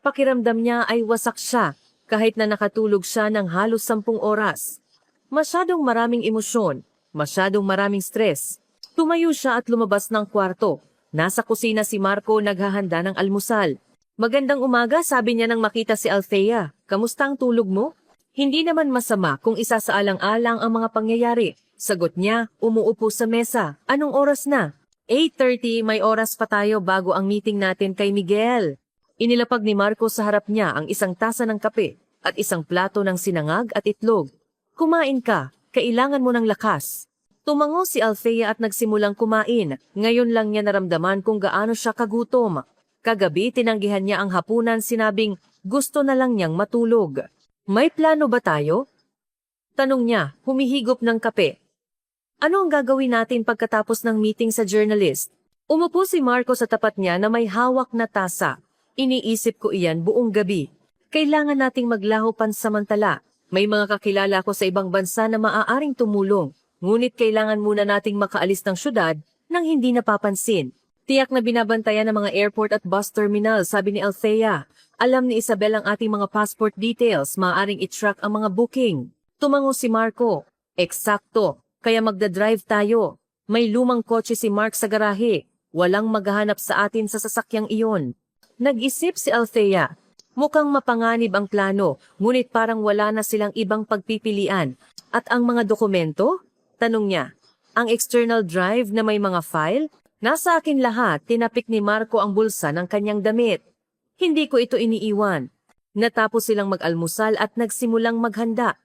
Pakiramdam niya ay wasak siya, kahit na nakatulog siya ng halos 10 oras. Masyadong maraming emosyon. Masyadong maraming stress. Tumayo siya at lumabas ng kwarto. Nasa kusina si Marco naghahanda ng almusal. Magandang umaga, sabi niya nang makita si Althea. Kamusta ang tulog mo? Hindi naman masama kung isasaalang-alang ang mga pangyayari. Sagot niya, umuupo sa mesa. Anong oras na? 8:30, may oras pa tayo bago ang meeting natin kay Miguel. Inilapag ni Marco sa harap niya ang isang tasa ng kape at isang plato ng sinangag at itlog. Kumain ka. Kailangan mo ng lakas. Tumango si Althea at nagsimulang kumain. Ngayon lang niya naramdaman kung gaano siya kagutom. Kagabi tinanggihan niya ang hapunan, sinabing gusto na lang niyang matulog. May plano ba tayo? Tanong niya, humihigop ng kape. Ano ang gagawin natin pagkatapos ng meeting sa journalist? Umupo si Marco sa tapat niya na may hawak na tasa. Iniisip ko iyan buong gabi. Kailangan nating maglaho pansamantala. May mga kakilala ko sa ibang bansa na maaaring tumulong. Ngunit kailangan muna nating makaalis ng syudad nang hindi napapansin. Tiyak na binabantayan ng mga airport at bus terminal, sabi ni Althea. Alam ni Isabel ang ating mga passport details, maaaring i-track ang mga booking. Tumango si Marco. Eksakto, kaya magdadrive tayo. May lumang kotse si Mark sa garahe. Walang maghahanap sa atin sa sasakyang iyon. Nag-isip si Althea. Mukhang mapanganib ang plano, ngunit parang wala na silang ibang pagpipilian. At ang mga dokumento? Tanong niya. Ang external drive na may mga file? Nasa akin lahat, tinapik ni Marco ang bulsa ng kanyang damit. Hindi ko ito iniiwan. Natapos silang mag-almusal at nagsimulang maghanda.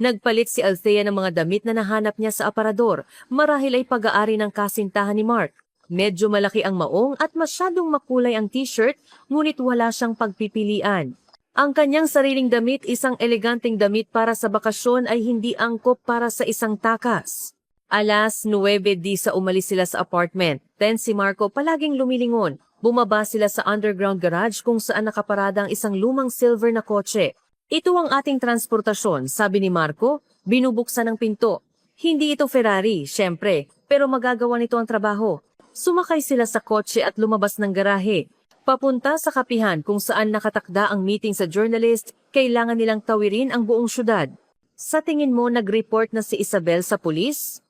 Nagpalit si Althea ng mga damit na nahanap niya sa aparador, marahil ay pag-aari ng kasintahan ni Mark. Medyo malaki ang maong at masyadong makulay ang t-shirt, ngunit wala siyang pagpipilian. Ang kanyang sariling damit, isang eleganteng damit para sa bakasyon, ay hindi angkop para sa isang takas. Alas 9:10 sa umalis sila sa apartment. Si Marco palaging lumilingon. Bumaba sila sa underground garage kung saan nakaparada ang isang lumang silver na kotse. Ito ang ating transportasyon, sabi ni Marco. Binubuksan ang pinto. Hindi ito Ferrari, syempre, pero magagawa nito ang trabaho. Sumakay sila sa kotse at lumabas ng garahe. Papunta sa kapihan kung saan nakatakda ang meeting sa journalist, kailangan nilang tawirin ang buong syudad. Sa tingin mo nag-report na si Isabel sa pulis?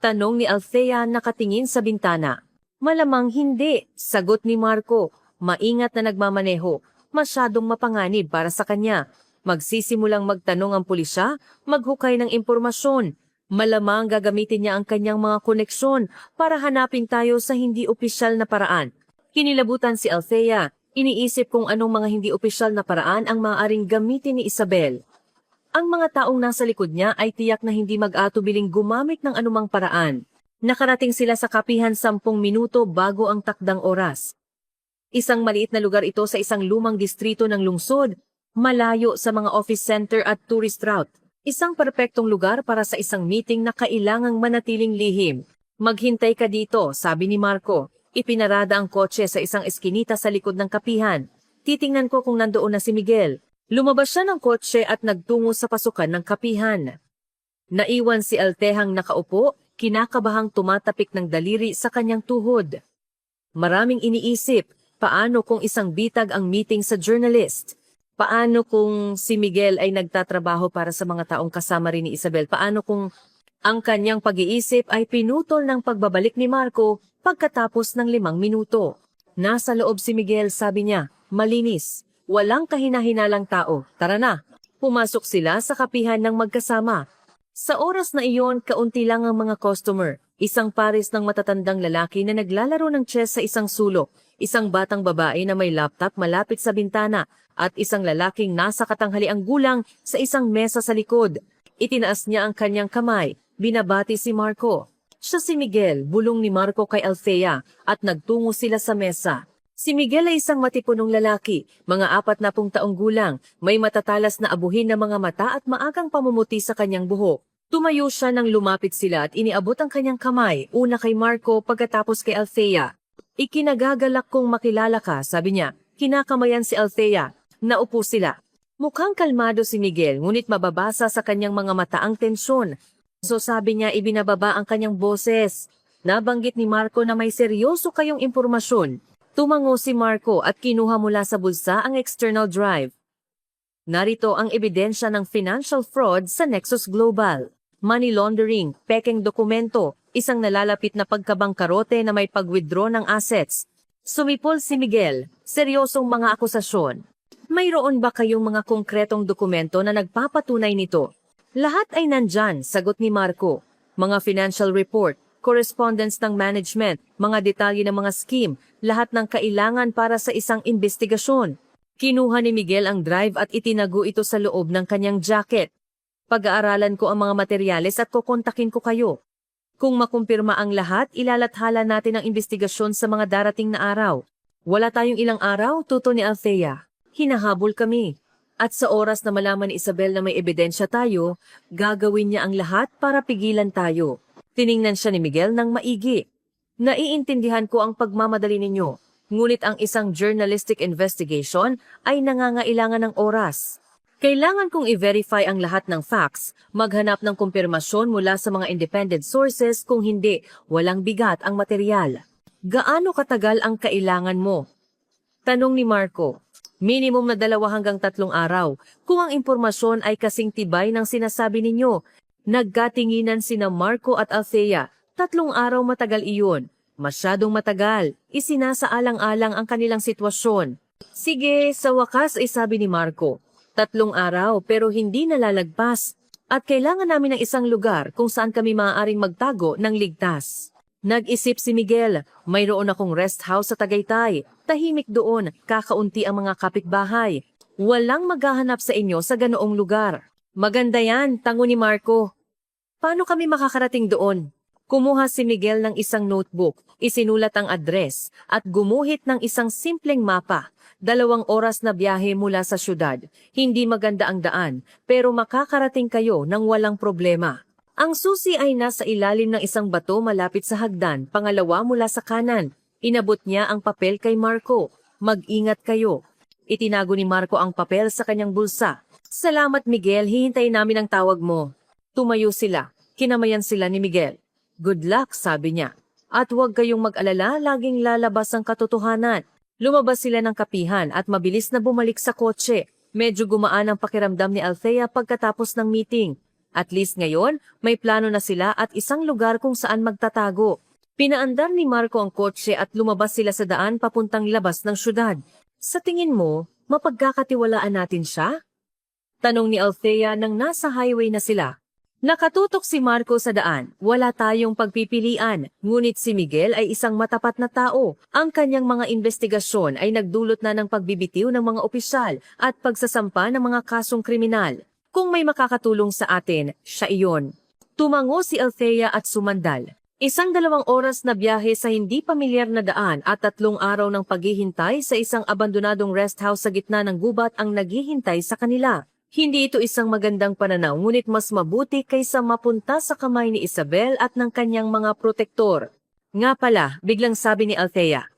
Tanong ni Althea nakatingin sa bintana. Malamang hindi, sagot ni Marco. Maingat na nagmamaneho, masyadong mapanganib para sa kanya. Magsisimulang magtanong ang pulisya, maghukay ng impormasyon. Malamang gagamitin niya ang kanyang mga koneksyon para hanapin tayo sa hindi opisyal na paraan. Kinilabutan si Althea, iniisip kung anong mga hindi opisyal na paraan ang maaaring gamitin ni Isabel. Ang mga taong nasa likod niya ay tiyak na hindi mag-atubiling gumamit ng anumang paraan. Nakarating sila sa kapihan 10 minuto bago ang takdang oras. Isang maliit na lugar ito sa isang lumang distrito ng lungsod, malayo sa mga office center at tourist route. Isang perpektong lugar para sa isang meeting na kailangang manatiling lihim. Maghintay ka dito, sabi ni Marco. Ipinarada ang kotse sa isang eskinita sa likod ng kapihan. Titingnan ko kung nandoon na si Miguel. Lumabas siya ng kotse at nagtungo sa pasukan ng kapihan. Naiwan si Altehang nakaupo, kinakabahang tumatapik ng daliri sa kanyang tuhod. Maraming iniisip, paano kung isang bitag ang meeting sa journalist? Paano kung si Miguel ay nagtatrabaho para sa mga taong kasama rin ni Isabel? Paano kung ang kanyang pag-iisip ay pinutol ng pagbabalik ni Marco pagkatapos ng 5 minuto? Nasa loob si Miguel, sabi niya, malinis. Walang kahinahinalang tao. Tara na. Pumasok sila sa kapihan ng magkasama. Sa oras na iyon, kaunti lang ang mga customer. Isang pares ng matatandang lalaki na naglalaro ng chess sa isang sulok. Isang batang babae na may laptop malapit sa bintana. At isang lalaking nasa katanghaliang gulang sa isang mesa sa likod. Itinaas niya ang kanyang kamay. Binabati si Marco. Siya si Miguel, bulong ni Marco kay Althea, at nagtungo sila sa mesa. Si Miguel ay isang matipunong lalaki, mga 40 taong gulang, may matatalas na abuhin na mga mata at maagang pamumuti sa kanyang buhok. Tumayo siya nang lumapit sila at iniabot ang kanyang kamay, una kay Marco pagkatapos kay Althea. Ikinagagalak kong makilala ka, sabi niya. Kinakamayan si Althea. Naupo sila. Mukhang kalmado si Miguel, ngunit mababasa sa kanyang mga mata ang tensyon. So sabi niya ibinababa ang kanyang boses. Nabanggit ni Marco na may seryoso kayong impormasyon. Tumango si Marco at kinuha mula sa bulsa ang external drive. Narito ang ebidensya ng financial fraud sa Nexus Global. Money laundering, pekeng dokumento, isang nalalapit na pagkabangkarote na may pag-withdraw ng assets. Sumipol si Miguel, seryosong mga akusasyon. Mayroon ba kayong mga konkretong dokumento na nagpapatunay nito? Lahat ay nandyan, sagot ni Marco. Mga financial report, correspondence ng management, mga detalye ng mga scheme, lahat ng kailangan para sa isang investigasyon. Kinuha ni Miguel ang drive at itinago ito sa loob ng kanyang jacket. Pag-aaralan ko ang mga materyales at kukontakin ko kayo. Kung makumpirma ang lahat, ilalathala natin ang investigasyon sa mga darating na araw. Wala tayong ilang araw, tuto ni Althea. Hinahabol kami. At sa oras na malaman ni Isabel na may ebidensya tayo, gagawin niya ang lahat para pigilan tayo. Tiningnan siya ni Miguel ng maigi. Naiintindihan ko ang pagmamadali ninyo, ngunit ang isang journalistic investigation ay nangangailangan ng oras. Kailangan kong i-verify ang lahat ng facts, maghanap ng kumpirmasyon mula sa mga independent sources, kung hindi, walang bigat ang material. Gaano katagal ang kailangan mo? Tanong ni Marco. Minimum na 2 hanggang 3 araw, kung ang impormasyon ay kasing tibay ng sinasabi ninyo. Nagkatinginan sina Marco at Althea. 3 araw matagal iyon. Masyadong matagal. Isinasaalang-alang ang kanilang sitwasyon. Sige, sa wakas ay sabi ni Marco. 3 araw pero hindi nalalagpas. At kailangan namin ng isang lugar kung saan kami maaaring magtago ng ligtas. Nag-isip si Miguel, mayroon akong rest house sa Tagaytay. Tahimik doon, kakaunti ang mga kapitbahay. Walang maghahanap sa inyo sa ganoong lugar. Maganda yan, tango ni Marco. Paano kami makakarating doon? Kumuha si Miguel ng isang notebook, isinulat ang address, at gumuhit ng isang simpleng mapa. 2 oras na biyahe mula sa syudad. Hindi maganda ang daan, pero makakarating kayo ng walang problema. Ang susi ay nasa ilalim ng isang bato malapit sa hagdan, pangalawa mula sa kanan. Inabot niya ang papel kay Marco. Mag-ingat kayo. Itinago ni Marco ang papel sa kanyang bulsa. Salamat Miguel, hihintayin namin ang tawag mo. Tumayo sila. Kinamayan sila ni Miguel. Good luck, sabi niya. At huwag kayong mag-alala, laging lalabas ang katotohanan. Lumabas sila ng kapihan at mabilis na bumalik sa kotse. Medyo gumaan ang pakiramdam ni Althea pagkatapos ng meeting. At least ngayon, may plano na sila at isang lugar kung saan magtatago. Pinaandar ni Marco ang kotse at lumabas sila sa daan papuntang labas ng syudad. Sa tingin mo, mapagkakatiwalaan natin siya? Tanong ni Althea nang nasa highway na sila. Nakatutok si Marco sa daan. Wala tayong pagpipilian, ngunit si Miguel ay isang matapat na tao. Ang kanyang mga investigasyon ay nagdulot na ng pagbibitiw ng mga opisyal at pagsasampa ng mga kasong kriminal. Kung may makakatulong sa atin, siya iyon. Tumango si Althea at sumandal. 1 oras na biyahe sa hindi pamilyar na daan at 3 araw ng paghihintay sa isang abandonadong rest house sa gitna ng gubat ang naghihintay sa kanila. Hindi ito isang magandang pananaw, ngunit mas mabuti kaysa mapunta sa kamay ni Isabel at ng kanyang mga protektor. Nga pala, biglang sabi ni Althea.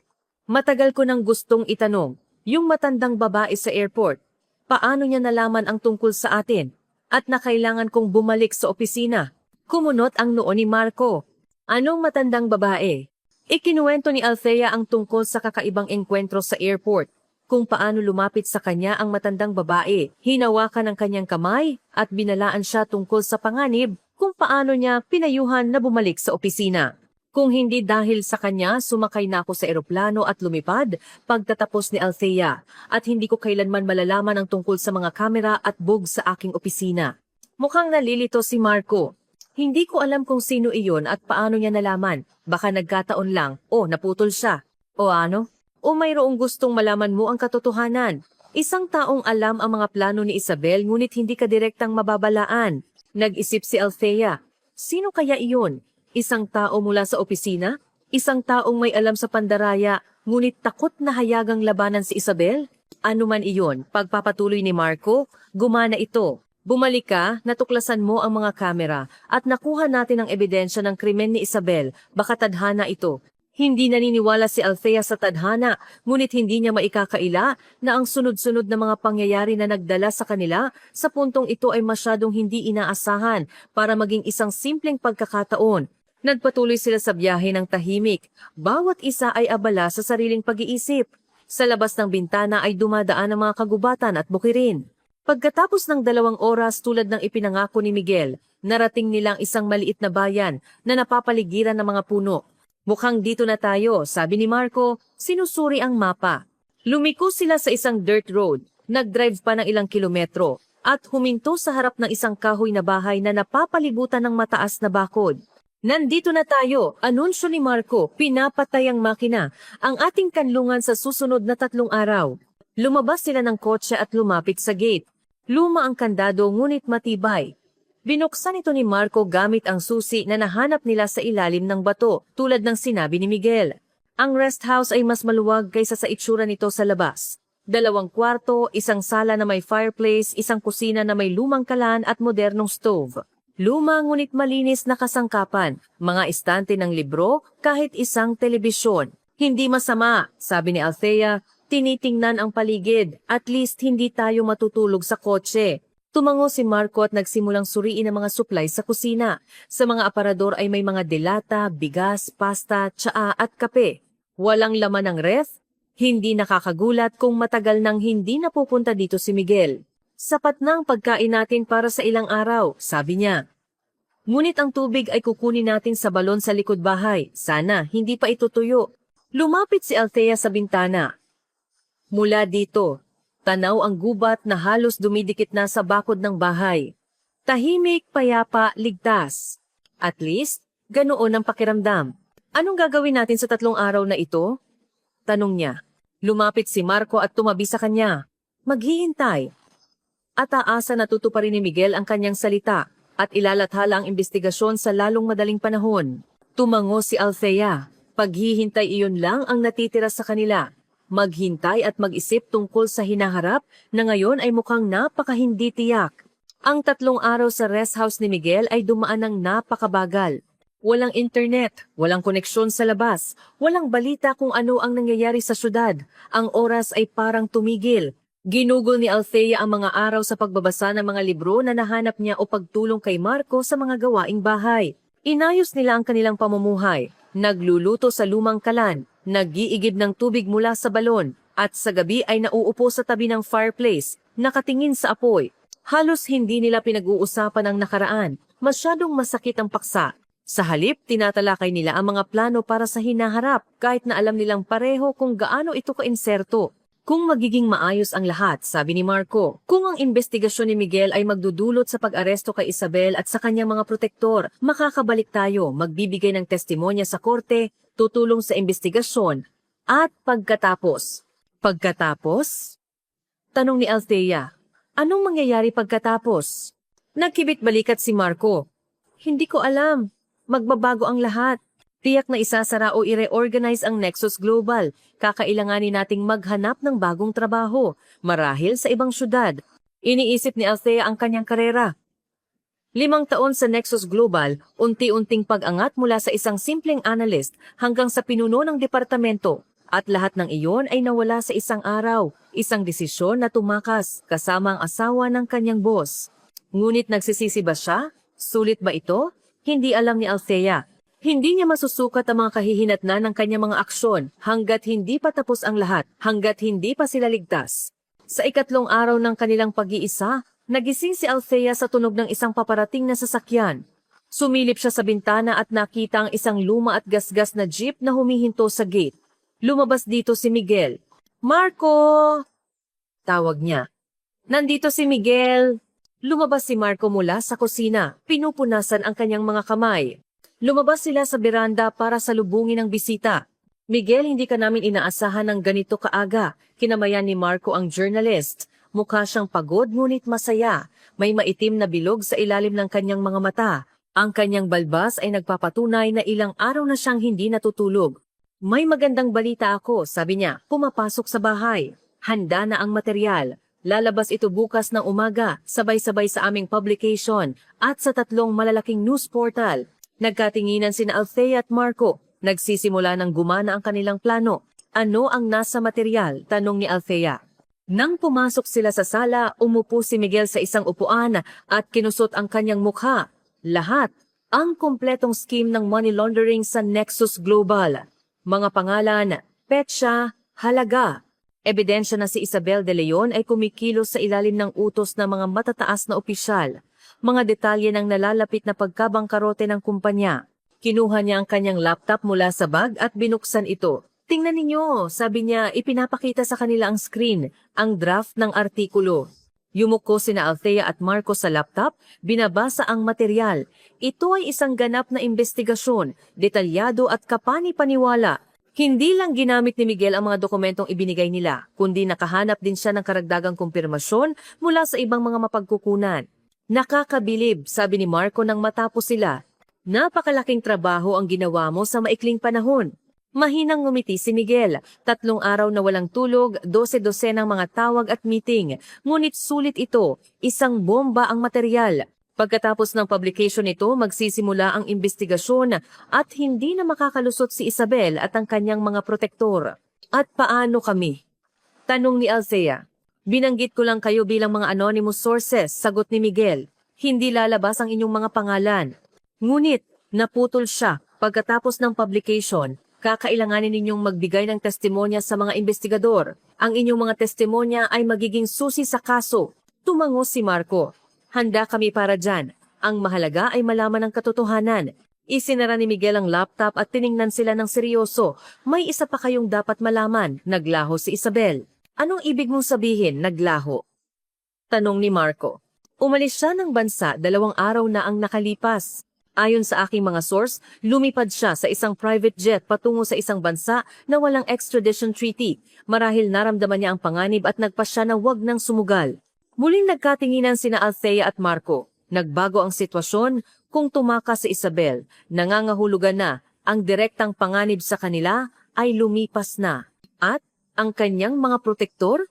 Matagal ko nang gustong itanong, yung matandang babae sa airport. Paano niya nalaman ang tungkol sa atin? At na kailangan kong bumalik sa opisina. Kumunot ang noo ni Marco. Anong matandang babae? Ikinuwento ni Althea ang tungkol sa kakaibang engkwentro sa airport. Kung paano lumapit sa kanya ang matandang babae. Hinawakan ang kanyang kamay at binalaan siya tungkol sa panganib kung paano niya pinayuhan na bumalik sa opisina. Kung hindi dahil sa kanya, sumakay na ako sa eroplano at lumipad pagtatapos ni Althea at hindi ko kailanman malalaman ang tungkol sa mga kamera at bug sa aking opisina. Mukhang nalilito si Marco. Hindi ko alam kung sino iyon at paano niya nalaman. Baka nagkataon lang o naputol siya. O ano? O mayroong gustong malaman mo ang katotohanan. Isang taong alam ang mga plano ni Isabel ngunit hindi ka direktang mababalaan. Nag-isip si Althea. Sino kaya iyon? Isang tao mula sa opisina? Isang taong may alam sa pandaraya, ngunit takot na hayagang labanan si Isabel? Ano man iyon, pagpapatuloy ni Marco, gumana ito. Bumalik ka, natuklasan mo ang mga kamera, at nakuha natin ang ebidensya ng krimen ni Isabel, baka tadhana ito. Hindi naniniwala si Althea sa tadhana, ngunit hindi niya maikakaila na ang sunod-sunod na mga pangyayari na nagdala sa kanila sa puntong ito ay masyadong hindi inaasahan para maging isang simpleng pagkakataon. Nagpatuloy sila sa biyahe ng tahimik. Bawat isa ay abala sa sariling pag-iisip. Sa labas ng bintana ay dumadaan ang mga kagubatan at bukirin. Pagkatapos ng 2 oras tulad ng ipinangako ni Miguel, narating nilang isang maliit na bayan na napapaligiran ng mga puno. Mukhang dito na tayo, sabi ni Marco, sinusuri ang mapa. Lumiko sila sa isang dirt road, nag-drive pa ng ilang kilometro, at huminto sa harap ng isang kahoy na bahay na napapalibutan ng mataas na bakod. Nandito na tayo, anunsyo ni Marco, pinapatay ang makina, ang ating kanlungan sa susunod na 3 araw. Lumabas sila ng kotse at lumapit sa gate. Luma ang kandado ngunit matibay. Binuksan ito ni Marco gamit ang susi na nahanap nila sa ilalim ng bato, tulad ng sinabi ni Miguel. Ang rest house ay mas maluwag kaysa sa itsura nito sa labas. 2 kwarto, isang sala na may fireplace, isang kusina na may lumang kalan at modernong stove. Luma ngunit malinis na kasangkapan, mga istante ng libro, kahit isang telebisyon. Hindi masama, sabi ni Althea, tinitingnan ang paligid, at least hindi tayo matutulog sa kotse. Tumango si Marco at nagsimulang suriin ang mga supply sa kusina. Sa mga aparador ay may mga delata, bigas, pasta, tsaa at kape. Walang laman ng ref? Hindi nakakagulat kung matagal nang hindi napupunta dito si Miguel. Sapat na ang pagkain natin para sa ilang araw, sabi niya. Ngunit ang tubig ay kukunin natin sa balon sa likod bahay. Sana hindi pa ito tuyo. Lumapit si Althea sa bintana. Mula dito, tanaw ang gubat na halos dumidikit na sa bakod ng bahay. Tahimik, payapa, ligtas. At least, ganoon ang pakiramdam. Anong gagawin natin sa 3 araw na ito? Tanong niya. Lumapit si Marco at tumabi sa kanya. Maghihintay. At aasa na tutuparin ni Miguel ang kanyang salita at ilalathala ang investigasyon sa lalong madaling panahon. Tumango si Althea. Paghihintay iyon lang ang natitira sa kanila. Maghintay at mag-isip tungkol sa hinaharap na ngayon ay mukhang napakahindi tiyak. Ang 3 araw sa rest house ni Miguel ay dumaan ng napakabagal. Walang internet, walang koneksyon sa labas, walang balita kung ano ang nangyayari sa syudad. Ang oras ay parang tumigil. Ginugol ni Althea ang mga araw sa pagbabasa ng mga libro na nahanap niya o pagtulong kay Marco sa mga gawaing bahay. Inayos nila ang kanilang pamumuhay. Nagluluto sa lumang kalan, nag-iigib ng tubig mula sa balon, at sa gabi ay nauupo sa tabi ng fireplace, nakatingin sa apoy. Halos hindi nila pinag-uusapan ang nakaraan, masyadong masakit ang paksa. Sa halip, tinatalakay nila ang mga plano para sa hinaharap kahit na alam nilang pareho kung gaano ito ka-inserto. Kung magiging maayos ang lahat, sabi ni Marco, kung ang investigasyon ni Miguel ay magdudulot sa pag-aresto kay Isabel at sa kanyang mga protektor, makakabalik tayo, magbibigay ng testimonya sa korte, tutulong sa investigasyon, at pagkatapos. Pagkatapos? Tanong ni Althea, anong mangyayari pagkatapos? Nagkibit-balikat si Marco. Hindi ko alam. Magbabago ang lahat. Tiyak na isasara o i-reorganize ang Nexus Global. Kakailanganin nating maghanap ng bagong trabaho, marahil sa ibang syudad. Iniisip ni Althea ang kanyang karera. 5 taon sa Nexus Global, unti-unting pag-angat mula sa isang simpleng analyst hanggang sa pinuno ng departamento. At lahat ng iyon ay nawala sa isang araw, isang desisyon na tumakas kasama ang asawa ng kanyang boss. Ngunit nagsisisi ba siya? Sulit ba ito? Hindi alam ni Althea. Hindi niya masusukat ang mga kahihinatnan ng kanyang mga aksyon hanggat hindi pa tapos ang lahat, hanggat hindi pa sila ligtas. Sa 3 araw ng kanilang pag-iisa, nagising si Althea sa tunog ng isang paparating na sasakyan. Sumilip siya sa bintana at nakita ang isang luma at gasgas na jeep na humihinto sa gate. Lumabas dito si Miguel. Marco! Tawag niya. Nandito si Miguel! Lumabas si Marco mula sa kusina, pinupunasan ang kanyang mga kamay. Lumabas sila sa beranda para salubungin ang bisita. Miguel, hindi ka namin inaasahan ng ganito kaaga. Kinamayan ni Marco ang journalist. Mukha siyang pagod ngunit masaya. May maitim na bilog sa ilalim ng kanyang mga mata. Ang kanyang balbas ay nagpapatunay na ilang araw na siyang hindi natutulog. May magandang balita ako, sabi niya, pumapasok sa bahay. Handa na ang material. Lalabas ito bukas ng umaga, sabay-sabay sa aming publication at sa 3 malalaking news portal. Nagkatinginan sina Althea at Marco. Nagsisimula ng gumana ang kanilang plano. Ano ang nasa material? Tanong ni Althea. Nang pumasok sila sa sala, umupo si Miguel sa isang upuan at kinusot ang kanyang mukha. Lahat. Ang kumpletong scheme ng money laundering sa Nexus Global. Mga pangalan, petsa, halaga. Ebidensya na si Isabel de Leon ay kumikilos sa ilalim ng utos ng mga matataas na opisyal. Mga detalye ng nalalapit na pagkabangkarote ng kumpanya. Kinuha niya ang kanyang laptop mula sa bag at binuksan ito. Tingnan ninyo, sabi niya, ipinapakita sa kanila ang screen, ang draft ng artikulo. Yumuko sina Althea at Marco sa laptop, binabasa ang material. Ito ay isang ganap na investigasyon, detalyado at kapani-paniwala. Hindi lang ginamit ni Miguel ang mga dokumentong ibinigay nila, kundi nakahanap din siya ng karagdagang kumpirmasyon mula sa ibang mga mapagkukunan. Nakakabilib, sabi ni Marco nang matapos sila. Napakalaking trabaho ang ginawa mo sa maikling panahon. Mahinang ngumiti si Miguel. 3 araw na walang tulog, 12 ng mga tawag at meeting. Ngunit sulit ito, isang bomba ang material. Pagkatapos ng publication nito, magsisimula ang investigasyon at hindi na makakalusot si Isabel at ang kanyang mga protektor. At paano kami? Tanong ni Althea. Binanggit ko lang kayo bilang mga anonymous sources, sagot ni Miguel. Hindi lalabas ang inyong mga pangalan. Ngunit, naputol siya. Pagkatapos ng publication, kakailanganin ninyong magbigay ng testimonya sa mga investigador. Ang inyong mga testimonya ay magiging susi sa kaso. Tumango si Marco. Handa kami para dyan. Ang mahalaga ay malaman ang katotohanan. Isinara ni Miguel ang laptop at tiningnan sila ng seryoso. May isa pa kayong dapat malaman, naglaho si Isabel. Anong ibig mong sabihin, naglaho? Tanong ni Marco. Umalis siya ng bansa 2 araw na ang nakalipas. Ayon sa aking mga source, lumipad siya sa isang private jet patungo sa isang bansa na walang extradition treaty. Marahil naramdaman niya ang panganib at nagpa siya na wag nang sumugal. Muling nagkatinginan sina Althea at Marco. Nagbago ang sitwasyon kung tumakas si Isabel. Nangangahulugan na ang direktang panganib sa kanila ay lumipas na. At ang kanyang mga protektor?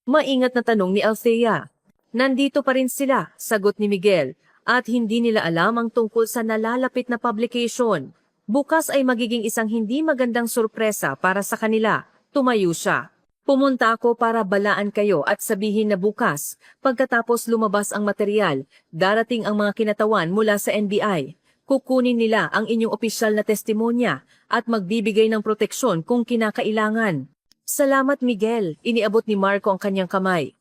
Maingat na tanong ni Althea. Nandito pa rin sila, sagot ni Miguel. At hindi nila alam ang tungkol sa nalalapit na publication. Bukas ay magiging isang hindi magandang sorpresa para sa kanila. Tumayo siya. Pumunta ako para balaan kayo at sabihin na bukas, pagkatapos lumabas ang material, darating ang mga kinatawan mula sa NBI. Kukunin nila ang inyong opisyal na testimonya at magbibigay ng proteksyon kung kinakailangan. Salamat Miguel, iniabot ni Marco ang kanyang kamay.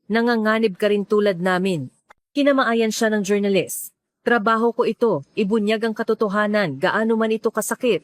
Nanganganib ka rin tulad namin. Kinamaayan siya ng journalist. Trabaho ko ito, ibunyag ang katotohanan, gaano man ito kasakit.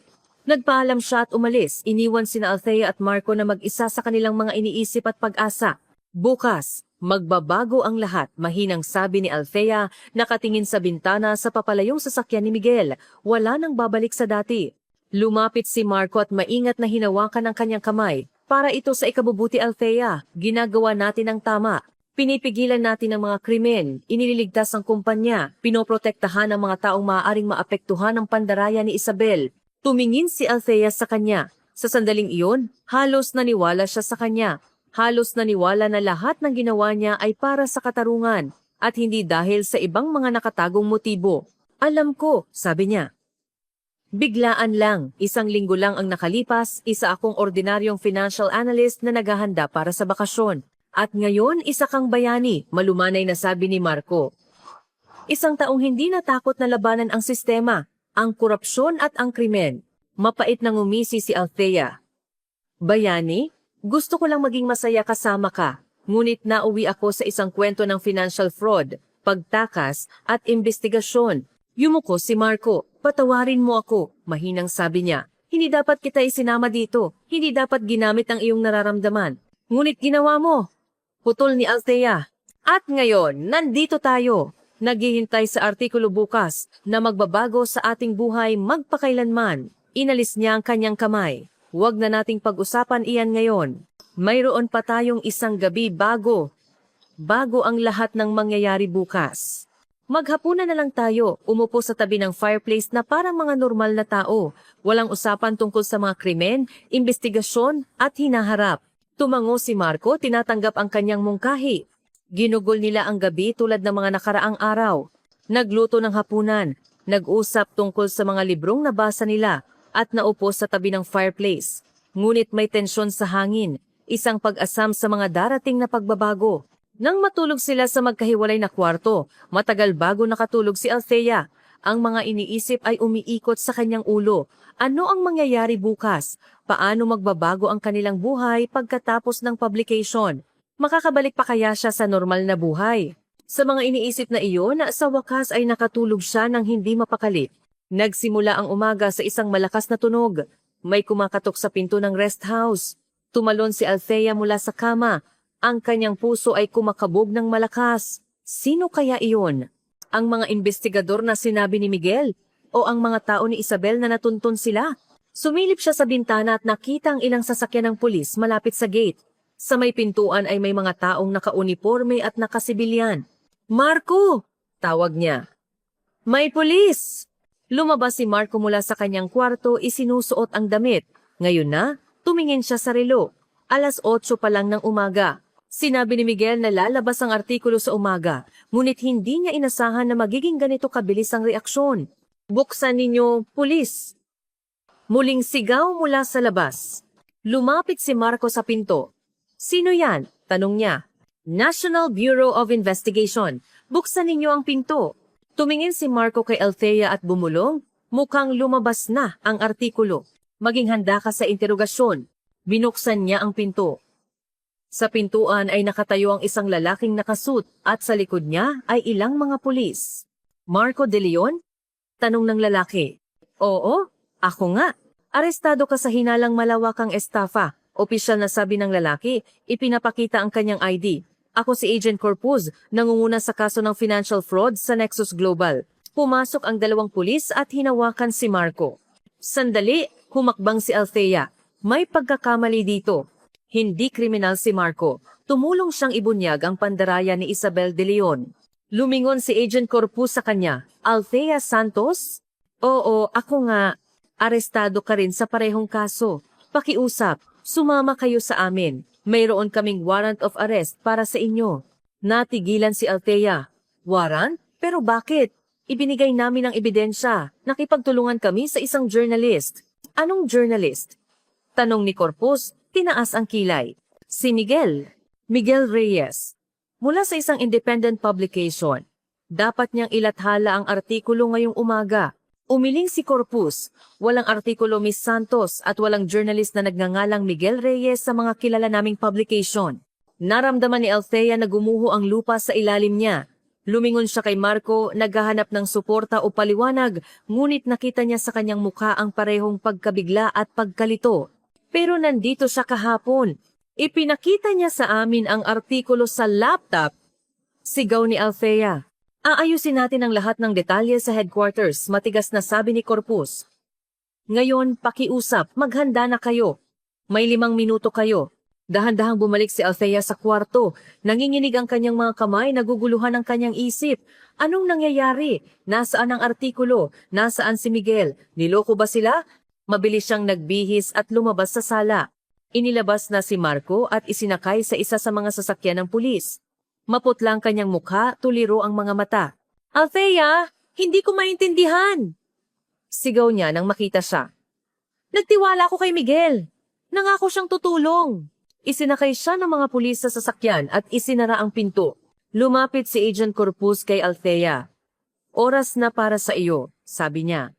Nagpaalam siya at umalis, iniwan sina Althea at Marco na mag-isa sa kanilang mga iniisip at pag-asa. Bukas, magbabago ang lahat, mahinang sabi ni Althea, nakatingin sa bintana sa papalayong sasakyan ni Miguel. Wala nang babalik sa dati. Lumapit si Marco at maingat na hinawakan ang kanyang kamay. Para ito sa ikabubuti Althea, ginagawa natin ang tama. Pinipigilan natin ang mga krimen, iniligtas ang kumpanya, pinoprotektahan ang mga taong maaaring maapektuhan ng pandaraya ni Isabel. Tumingin si Althea sa kanya. Sa sandaling iyon, halos naniwala siya sa kanya. Halos naniwala na lahat ng ginawa niya ay para sa katarungan at hindi dahil sa ibang mga nakatagong motibo. Alam ko, sabi niya. Biglaan lang, 1 linggo lang ang nakalipas, isa akong ordinaryong financial analyst na naghahanda para sa bakasyon. At ngayon, isa kang bayani, malumanay na sabi ni Marco. 1 taong hindi natakot na labanan ang sistema, ang korupsyon at ang krimen. Mapait na ngumisi si Althea. Bayani, gusto ko lang maging masaya kasama ka. Ngunit nauwi ako sa isang kwento ng financial fraud, pagtakas at investigasyon. Yumuko si Marco. Patawarin mo ako, mahinang sabi niya. Hindi dapat kita isinama dito. Hindi dapat ginamit ang iyong nararamdaman. Ngunit ginawa mo. Putol ni Althea. At ngayon, nandito tayo. Naghihintay sa artikulo bukas na magbabago sa ating buhay magpakailanman. Inalis niya ang kanyang kamay. Huwag na nating pag-usapan iyan ngayon. Mayroon pa tayong isang gabi bago. Bago ang lahat ng mangyayari bukas. Maghapunan na lang tayo, umupo sa tabi ng fireplace na parang mga normal na tao. Walang usapan tungkol sa mga krimen, investigasyon at hinaharap. Tumango si Marco, tinatanggap ang kanyang mungkahi. Ginugol nila ang gabi tulad ng mga nakaraang araw. Nagluto ng hapunan, nag-usap tungkol sa mga librong nabasa nila at naupo sa tabi ng fireplace. Ngunit may tensyon sa hangin, isang pag-asam sa mga darating na pagbabago. Nang matulog sila sa magkahiwalay na kwarto, matagal bago nakatulog si Althea. Ang mga iniisip ay umiikot sa kanyang ulo. Ano ang mangyayari bukas? Paano magbabago ang kanilang buhay pagkatapos ng publication? Makakabalik pa kaya siya sa normal na buhay? Sa mga iniisip na iyon, sa wakas ay nakatulog siya ng hindi mapakalit. Nagsimula ang umaga sa isang malakas na tunog. May kumakatok sa pinto ng rest house. Tumalon si Althea mula sa kama. Ang kanyang puso ay kumakabog ng malakas. Sino kaya iyon? Ang mga investigador na sinabi ni Miguel? O ang mga tao ni Isabel na natuntun sila? Sumilip siya sa bintana at nakita ang ilang sasakyan ng pulis malapit sa gate. Sa may pintuan ay may mga taong naka-uniforme at nakasibilyan. Marco! Tawag niya. May pulis! Lumabas si Marco mula sa kanyang kwarto, isinusuot ang damit. Ngayon na, tumingin siya sa relo. 8:00 pa lang ng umaga. Sinabi ni Miguel na lalabas ang artikulo sa umaga, ngunit hindi niya inasahan na magiging ganito kabilis ang reaksyon. Buksan ninyo, pulis! Muling sigaw mula sa labas. Lumapit si Marco sa pinto. Sino yan? Tanong niya. National Bureau of Investigation. Buksan ninyo ang pinto. Tumingin si Marco kay Althea at bumulong. Mukhang lumabas na ang artikulo. Maging handa ka sa interogasyon. Binuksan niya ang pinto. Sa pintuan ay nakatayo ang isang lalaking nakasuit at sa likod niya ay ilang mga pulis. Marco De Leon? Tanong ng lalaki. Oo, ako nga. Arestado ka sa hinalang malawakang estafa. Opisyal na sabi ng lalaki, ipinapakita ang kanyang ID. Ako si Agent Corpuz, nangunguna sa kaso ng financial fraud sa Nexus Global. Pumasok ang 2 pulis at hinawakan si Marco. Sandali, humakbang si Althea. May pagkakamali dito. Hindi kriminal si Marco. Tumulong siyang ibunyag ang pandaraya ni Isabel De Leon. Lumingon si Agent Corpuz sa kanya. Althea Santos? Oo, ako nga. Arestado ka rin sa parehong kaso. Pakiusap, sumama kayo sa amin. Mayroon kaming warrant of arrest para sa inyo. Natigilan si Althea. Warrant? Pero bakit? Ibinigay namin ang ebidensya. Nakipagtulungan kami sa isang journalist. Anong journalist? Tanong ni Corpuz. Tinaas ang kilay. Si Miguel. Miguel Reyes. Mula sa isang independent publication. Dapat niyang ilathala ang artikulo ngayong umaga. Umiling si Corpuz. Walang artikulo Miss Santos at walang journalist na nagngangalang Miguel Reyes sa mga kilala naming publication. Naramdaman ni Althea na gumuho ang lupa sa ilalim niya. Lumingon siya kay Marco, naghahanap ng suporta o paliwanag, ngunit nakita niya sa kanyang mukha ang parehong pagkabigla at pagkalito. Pero nandito siya kahapon. Ipinakita niya sa amin ang artikulo sa laptop. Sigaw ni Althea. Aayusin natin ang lahat ng detalye sa headquarters, matigas na sabi ni Corpuz. Ngayon, pakiusap, maghanda na kayo. May 5 minuto kayo. Dahan-dahang bumalik si Althea sa kwarto. Nanginginig ang kanyang mga kamay, naguguluhan ang kanyang isip. Anong nangyayari? Nasaan ang artikulo? Nasaan si Miguel? Niloko ba sila? Mabilis siyang nagbihis at lumabas sa sala. Inilabas na si Marco at isinakay sa isa sa mga sasakyan ng pulis. Maputlang kanyang mukha, tuliro ang mga mata. Althea, hindi ko maintindihan! Sigaw niya nang makita siya. Nagtiwala ako kay Miguel. Nangako siyang tutulong. Isinakay siya ng mga pulis sa sasakyan at isinara ang pinto. Lumapit si Agent Corpuz kay Althea. Oras na para sa iyo, sabi niya.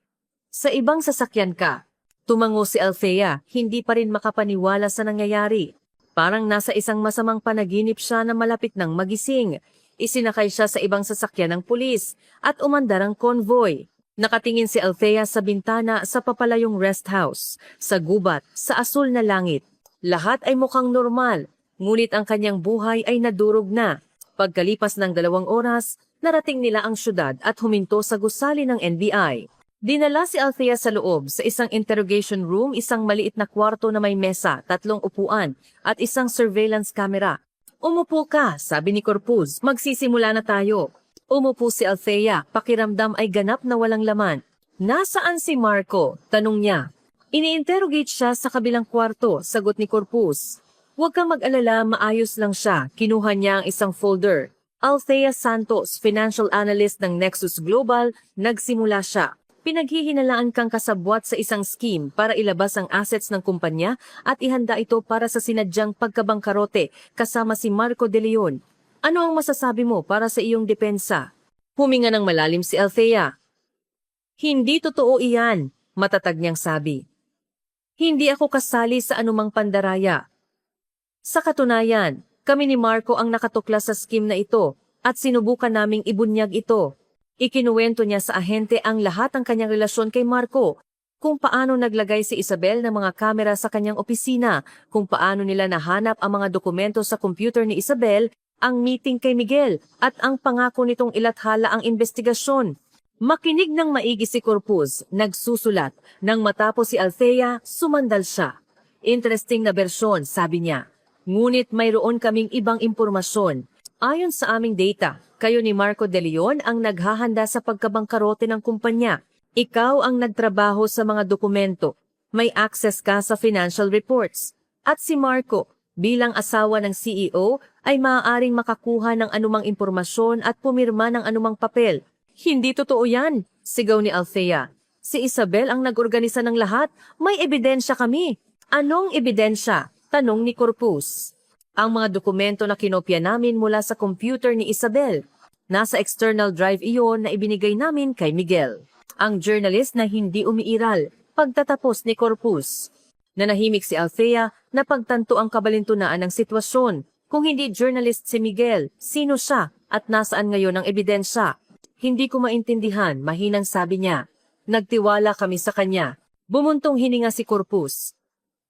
Sa ibang sasakyan ka. Tumango si Althea, hindi pa rin makapaniwala sa nangyayari. Parang nasa isang masamang panaginip siya na malapit ng magising. Isinakay siya sa ibang sasakyan ng pulis at umandar ang convoy. Nakatingin si Althea sa bintana sa papalayong rest house, sa gubat, sa asul na langit. Lahat ay mukhang normal, ngunit ang kanyang buhay ay nadurog na. Pagkalipas ng 2 oras, narating nila ang syudad at huminto sa gusali ng NBI. Dinala si Althea sa loob sa isang interrogation room, isang maliit na kwarto na may mesa, 3 upuan, at isang surveillance camera. Umupo ka, sabi ni Corpuz, magsisimula na tayo. Umupo si Althea, pakiramdam ay ganap na walang laman. Nasaan si Marco? Tanong niya. Ini-interrogate siya sa kabilang kwarto, sagot ni Corpuz. Huwag kang mag-alala, maayos lang siya. Kinuha niya ang isang folder. Althea Santos, financial analyst ng Nexus Global, nagsimula siya. Pinaghihinalaan kang kasabwat sa isang scheme para ilabas ang assets ng kumpanya at ihanda ito para sa sinadyang pagkabangkarote kasama si Marco De Leon. Ano ang masasabi mo para sa iyong depensa? Huminga ng malalim si Althea. Hindi totoo iyan, matatag niyang sabi. Hindi ako kasali sa anumang pandaraya. Sa katunayan, kami ni Marco ang nakatuklas sa scheme na ito at sinubukan naming ibunyag ito. Ikinuwento niya sa ahente ang lahat ng kanyang relasyon kay Marco, kung paano naglagay si Isabel ng mga kamera sa kanyang opisina, kung paano nila nahanap ang mga dokumento sa computer ni Isabel, ang meeting kay Miguel, at ang pangako nitong ilathala ang investigasyon. Makinig ng maigi si Corpuz, nagsusulat. Nang matapos si Althea, sumandal siya. Interesting na bersyon, sabi niya. Ngunit mayroon kaming ibang impormasyon. Ayon sa aming data, kayo ni Marco De Leon ang naghahanda sa pagkabangkarote ng kumpanya. Ikaw ang nagtrabaho sa mga dokumento. May access ka sa financial reports. At si Marco, bilang asawa ng CEO, ay maaaring makakuha ng anumang impormasyon at pumirma ng anumang papel. Hindi totoo yan, sigaw ni Althea. Si Isabel ang nag-organisa ng lahat. May ebidensya kami. Anong ebidensya? Tanong ni Corpus. Ang mga dokumento na kinopya namin mula sa computer ni Isabel. Nasa external drive iyon na ibinigay namin kay Miguel. Ang journalist na hindi umiiral, pagtatapos ni Corpus. Nanahimik si Althea na pagtanto ang kabalintunaan ng sitwasyon. Kung hindi journalist si Miguel, sino siya at nasaan ngayon ang ebidensya? Hindi ko maintindihan, mahinang sabi niya. Nagtiwala kami sa kanya. Bumuntong hininga si Corpus.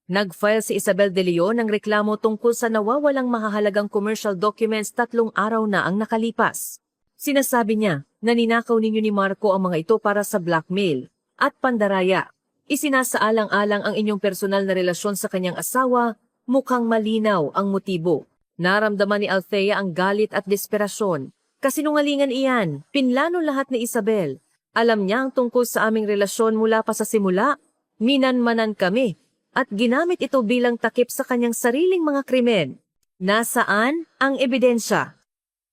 Nag-file si Isabel de Leon ng reklamo tungkol sa nawawalang mahahalagang commercial documents 3 araw na ang nakalipas. Sinasabi niya na ninakaw ninyo ni Marco ang mga ito para sa blackmail at pandaraya. Isinasaalang-alang ang inyong personal na relasyon sa kanyang asawa, mukhang malinaw ang motibo. Naramdaman ni Althea ang galit at desperasyon. Kasinungalingan iyan, pinlano lahat ni Isabel. Alam niya ang tungkol sa aming relasyon mula pa sa simula. Minanmanan kami at ginamit ito bilang takip sa kanyang sariling mga krimen. Nasaan ang ebidensya?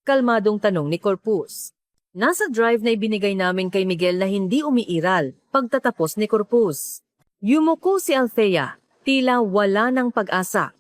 Kalmadong tanong ni Corpus. Nasa drive na ibinigay namin kay Miguel na hindi umiiral, pagtatapos ni Corpus. Yumuko si Althea, tila wala ng pag-asa.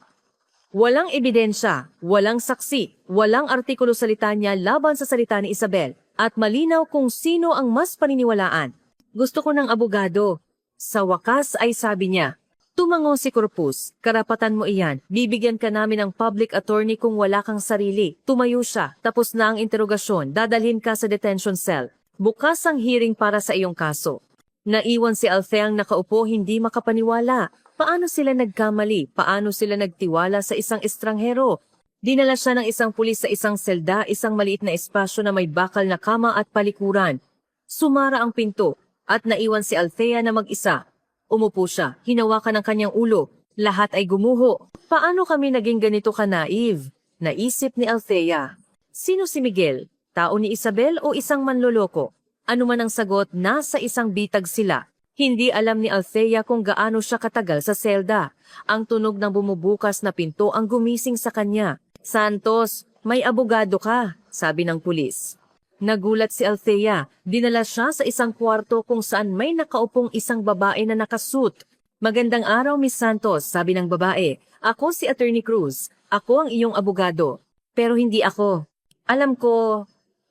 Walang ebidensya, walang saksi, walang artikulo salita niya laban sa salita ni Isabel, at malinaw kung sino ang mas paniniwalaan. Gusto ko ng abogado. Sa wakas ay sabi niya. Tumango si Corpus, karapatan mo iyan, bibigyan ka namin ng public attorney kung wala kang sarili. Tumayo siya, tapos na ang interogasyon, dadalhin ka sa detention cell. Bukas ang hearing para sa iyong kaso. Naiwan si Althea ang nakaupo hindi makapaniwala. Paano sila nagkamali? Paano sila nagtiwala sa isang estranghero? Dinala siya ng isang pulis sa isang selda, isang maliit na espasyo na may bakal na kama at palikuran. Sumara ang pinto at naiwan si Althea na mag-isa. Umupo siya, hinawakan ang kanyang ulo. Lahat ay gumuho. Paano kami naging ganito ka-naive? Naisip ni Althea. Sino si Miguel? Tao ni Isabel o isang manloloko? Ano man ang sagot, nasa isang bitag sila. Hindi alam ni Althea kung gaano siya katagal sa selda. Ang tunog ng bumubukas na pinto ang gumising sa kanya. Santos, may abogado ka, sabi ng pulis. Nagulat si Althea. Dinala siya sa isang kwarto kung saan may nakaupong isang babae na nakasuit. Magandang araw, Miss Santos, sabi ng babae. Ako si Attorney Cruz. Ako ang iyong abogado. Pero hindi ako. Alam ko,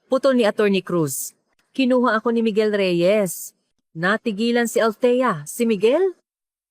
putol ni Attorney Cruz. Kinuha ako ni Miguel Reyes. Natigilan si Althea. Si Miguel?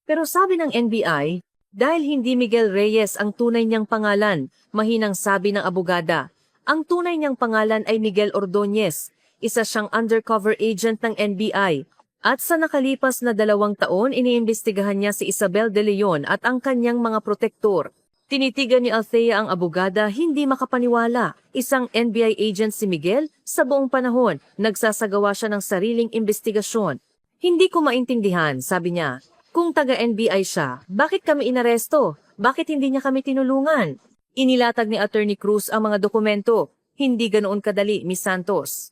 Pero sabi ng NBI, dahil hindi Miguel Reyes ang tunay niyang pangalan, mahinang sabi ng abogada. Ang tunay niyang pangalan ay Miguel Ordonez, isa siyang undercover agent ng NBI. At sa nakalipas na 2 taon, iniimbestigahan niya si Isabel de Leon at ang kanyang mga protektor. Tinitigan ni Althea ang abogada, hindi makapaniwala. Isang NBI agent si Miguel, sa buong panahon, nagsasagawa siya ng sariling imbestigasyon. Hindi ko maintindihan, sabi niya. Kung taga-NBI siya, bakit kami inaresto? Bakit hindi niya kami tinulungan? Inilatag ni Attorney Cruz ang mga dokumento. Hindi ganoon kadali, Miss Santos.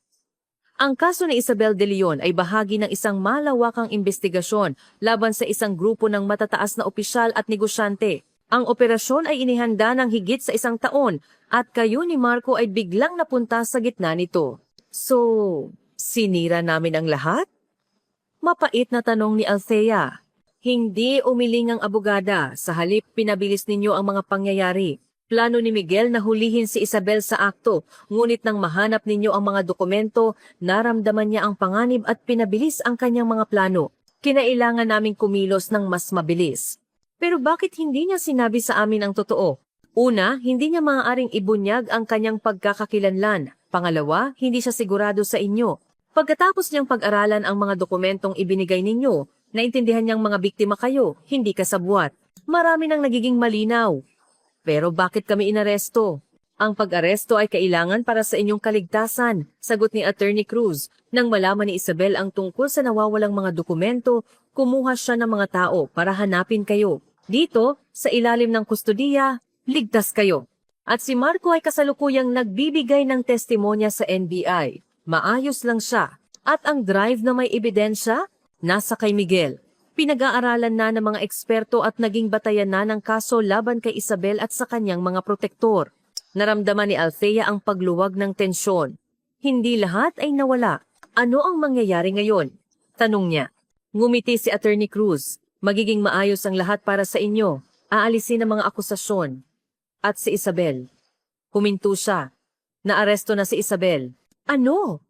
Ang kaso ni Isabel de Leon ay bahagi ng isang malawakang investigasyon laban sa isang grupo ng matataas na opisyal at negosyante. Ang operasyon ay inihanda ng higit sa 1 taon at kayo ni Marco ay biglang napunta sa gitna nito. So, sinira namin ang lahat? Mapait na tanong ni Althea. Hindi umiling ang abogada, sa halip pinabilis ninyo ang mga pangyayari. Plano ni Miguel na hulihin si Isabel sa akto, ngunit nang mahanap ninyo ang mga dokumento, naramdaman niya ang panganib at pinabilis ang kanyang mga plano. Kinailangan naming kumilos ng mas mabilis. Pero bakit hindi niya sinabi sa amin ang totoo? Una, hindi niya maaaring ibunyag ang kanyang pagkakakilanlan. Pangalawa, hindi siya sigurado sa inyo. Pagkatapos niyang pag-aralan ang mga dokumentong ibinigay ninyo, naintindihan niyang mga biktima kayo, hindi kasabwat. Marami nang nagiging malinaw. Pero bakit kami inaresto? Ang pag-aresto ay kailangan para sa inyong kaligtasan, sagot ni Attorney Cruz. Nang malaman ni Isabel ang tungkol sa nawawalang mga dokumento, kumuha siya ng mga tao para hanapin kayo. Dito, sa ilalim ng kustodiya, ligtas kayo. At si Marco ay kasalukuyang nagbibigay ng testimonya sa NBI. Maayos lang siya. At ang drive na may ebidensya, nasa kay Miguel. Pinag-aaralan na ng mga eksperto at naging batayan na ng kaso laban kay Isabel at sa kanyang mga protektor. Naramdaman ni Althea ang pagluwag ng tensyon. Hindi lahat ay nawala. Ano ang mangyayari ngayon? Tanong niya. Ngumiti si Attorney Cruz. Magiging maayos ang lahat para sa inyo. Aalisin ang mga akusasyon. At si Isabel. Huminto siya. Naaresto na si Isabel. Ano?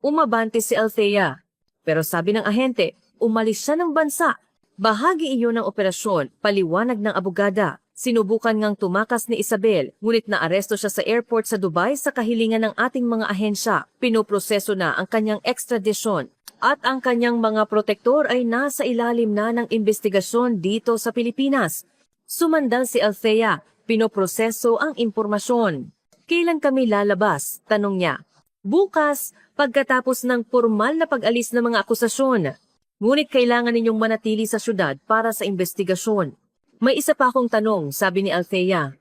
Umabante si Althea. Pero sabi ng ahente, umalis siya ng bansa. Bahagi iyon ng operasyon, paliwanag ng abogada. Sinubukan ngang tumakas ni Isabel, ngunit naaresto siya sa airport sa Dubai sa kahilingan ng ating mga ahensya. Pinoproseso na ang kanyang extradition. At ang kanyang mga protektor ay nasa ilalim na ng investigasyon dito sa Pilipinas. Sumandal si Althea, pinoproseso ang impormasyon. Kailan kami lalabas? Tanong niya. Bukas, pagkatapos ng formal na pag-alis ng mga akusasyon. Ngunit kailangan ninyong manatili sa syudad para sa investigasyon. May isa pa akong tanong, sabi ni Althea.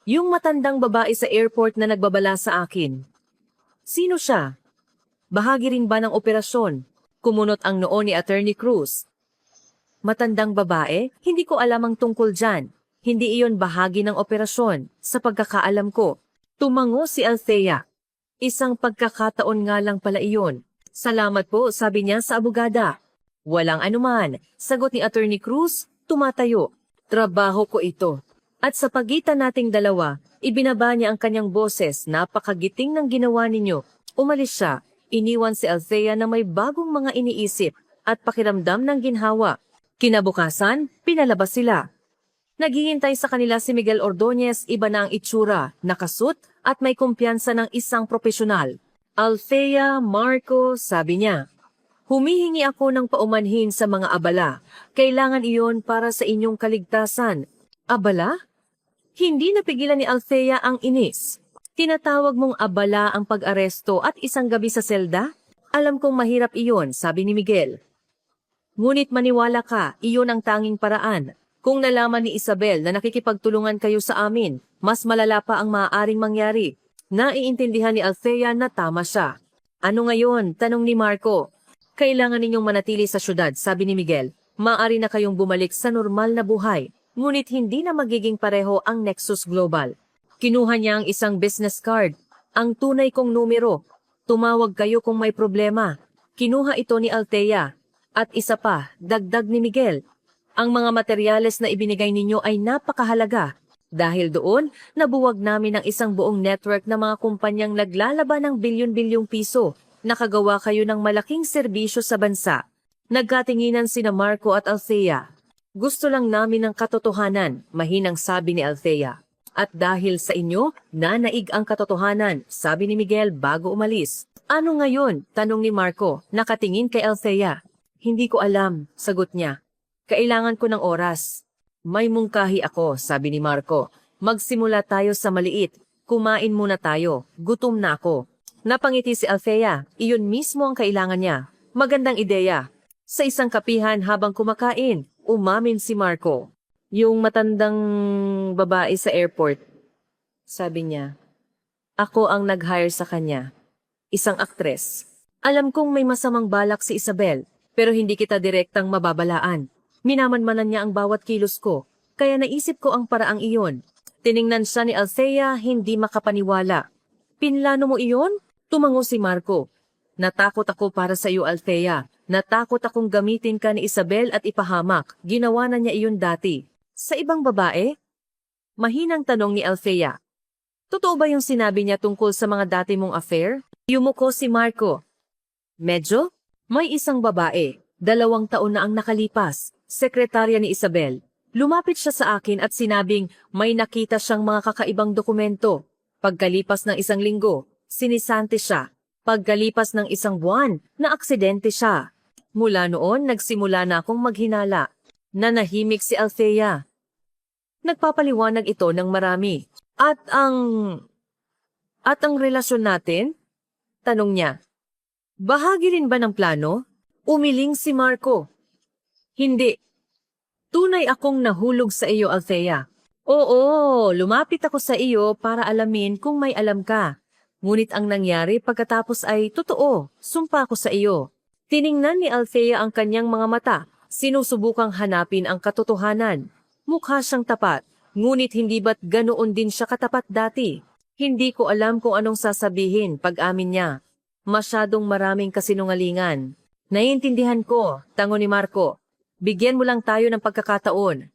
Yung matandang babae sa airport na nagbabala sa akin. Sino siya? Bahagi rin ba ng operasyon? Kumunot ang noo ni Attorney Cruz. Matandang babae? Hindi ko alam ang tungkol dyan. Hindi iyon bahagi ng operasyon. Sa pagkakaalam ko, tumango si Althea. Isang pagkakataon nga lang pala iyon. Salamat po, sabi niya sa abogada. Walang anuman, sagot ni Attorney Cruz, tumatayo. Trabaho ko ito. At sa pagitan nating dalawa, ibinaba niya ang kanyang boses, napakagiting ng ginawa ninyo. Umalis siya, iniwan si Althea na may bagong mga iniisip at pakiramdam ng ginhawa. Kinabukasan, pinalabas sila. Naghihintay sa kanila si Miguel Ordonez, iba na ang itsura, nakasut at may kumpiyansa ng isang profesional. Althea, Marco, sabi niya. Humihingi ako ng paumanhin sa mga abala. Kailangan iyon para sa inyong kaligtasan. Abala? Hindi napigilan ni Althea ang inis. Tinatawag mong abala ang pag-aresto at isang gabi sa selda? Alam kong mahirap iyon, sabi ni Miguel. Ngunit maniwala ka, iyon ang tanging paraan. Kung nalaman ni Isabel na nakikipagtulungan kayo sa amin, mas malala pa ang maaaring mangyari. Naiintindihan ni Althea na tama siya. Ano ngayon? Tanong ni Marco. Kailangan ninyong manatili sa syudad, sabi ni Miguel. Maaari na kayong bumalik sa normal na buhay, ngunit hindi na magiging pareho ang Nexus Global. Kinuha niya ang isang business card, ang tunay kong numero. Tumawag kayo kung may problema. Kinuha ito ni Althea. At isa pa, dagdag ni Miguel. Ang mga materyales na ibinigay ninyo ay napakahalaga. Dahil doon, nabuwag namin ang isang buong network ng mga kumpanyang naglalaban ng bilyon-bilyong piso. Nakagawa kayo ng malaking serbisyo sa bansa. Nagkatinginan sina Marco at Althea. Gusto lang namin ng katotohanan, mahinang sabi ni Althea. At dahil sa inyo, nanaig ang katotohanan, sabi ni Miguel bago umalis. Ano ngayon? Tanong ni Marco, nakatingin kay Althea. Hindi ko alam, sagot niya. Kailangan ko ng oras. May mungkahi ako, sabi ni Marco. Magsimula tayo sa maliit. Kumain muna tayo. Gutom na ako. Napangiti si Althea. Iyon mismo ang kailangan niya. Magandang ideya. Sa isang kapihan habang kumakain, umamin si Marco. Yung matandang babae sa airport. Sabi niya, ako ang nag-hire sa kanya. Isang aktres. Alam kong may masamang balak si Isabel, pero hindi kita direktang mababalaan. Minamanmanan niya ang bawat kilos ko, kaya naisip ko ang paraang iyon. Tiningnan siya ni Althea, hindi makapaniwala. Pinlano mo iyon? Tumango si Marco. Natakot ako para sa iyo, Althea. Natakot akong gamitin ka ni Isabel at ipahamak. Ginawa na niya iyon dati. Sa ibang babae? Mahinang tanong ni Althea. Totoo ba yung sinabi niya tungkol sa mga dati mong affair? Yumuko si Marco. Medyo? May isang babae. 2 taon na ang nakalipas. Sekretarya ni Isabel. Lumapit siya sa akin at sinabing may nakita siyang mga kakaibang dokumento. Pagkalipas ng 1 linggo, sinisante siya. Pagkalipas ng 1 buwan, naaksidente siya. Mula noon, nagsimula na akong maghinala. Nanahimik si Althea. Nagpapaliwanag ito ng marami. At ang relasyon natin? Tanong niya. Bahagi rin ba ng plano? Umiling si Marco. Hindi. Tunay akong nahulog sa iyo, Althea. Oo, lumapit ako sa iyo para alamin kung may alam ka. Ngunit ang nangyari pagkatapos ay totoo, sumpa ko sa iyo. Tiningnan ni Althea ang kanyang mga mata, sinusubukang hanapin ang katotohanan. Mukha siyang tapat, ngunit hindi ba't ganoon din siya katapat dati? Hindi ko alam kung anong sasabihin pag-amin niya. Masyadong maraming kasinungalingan. Naiintindihan ko, tango ni Marco. Bigyan mo lang tayo ng pagkakataon.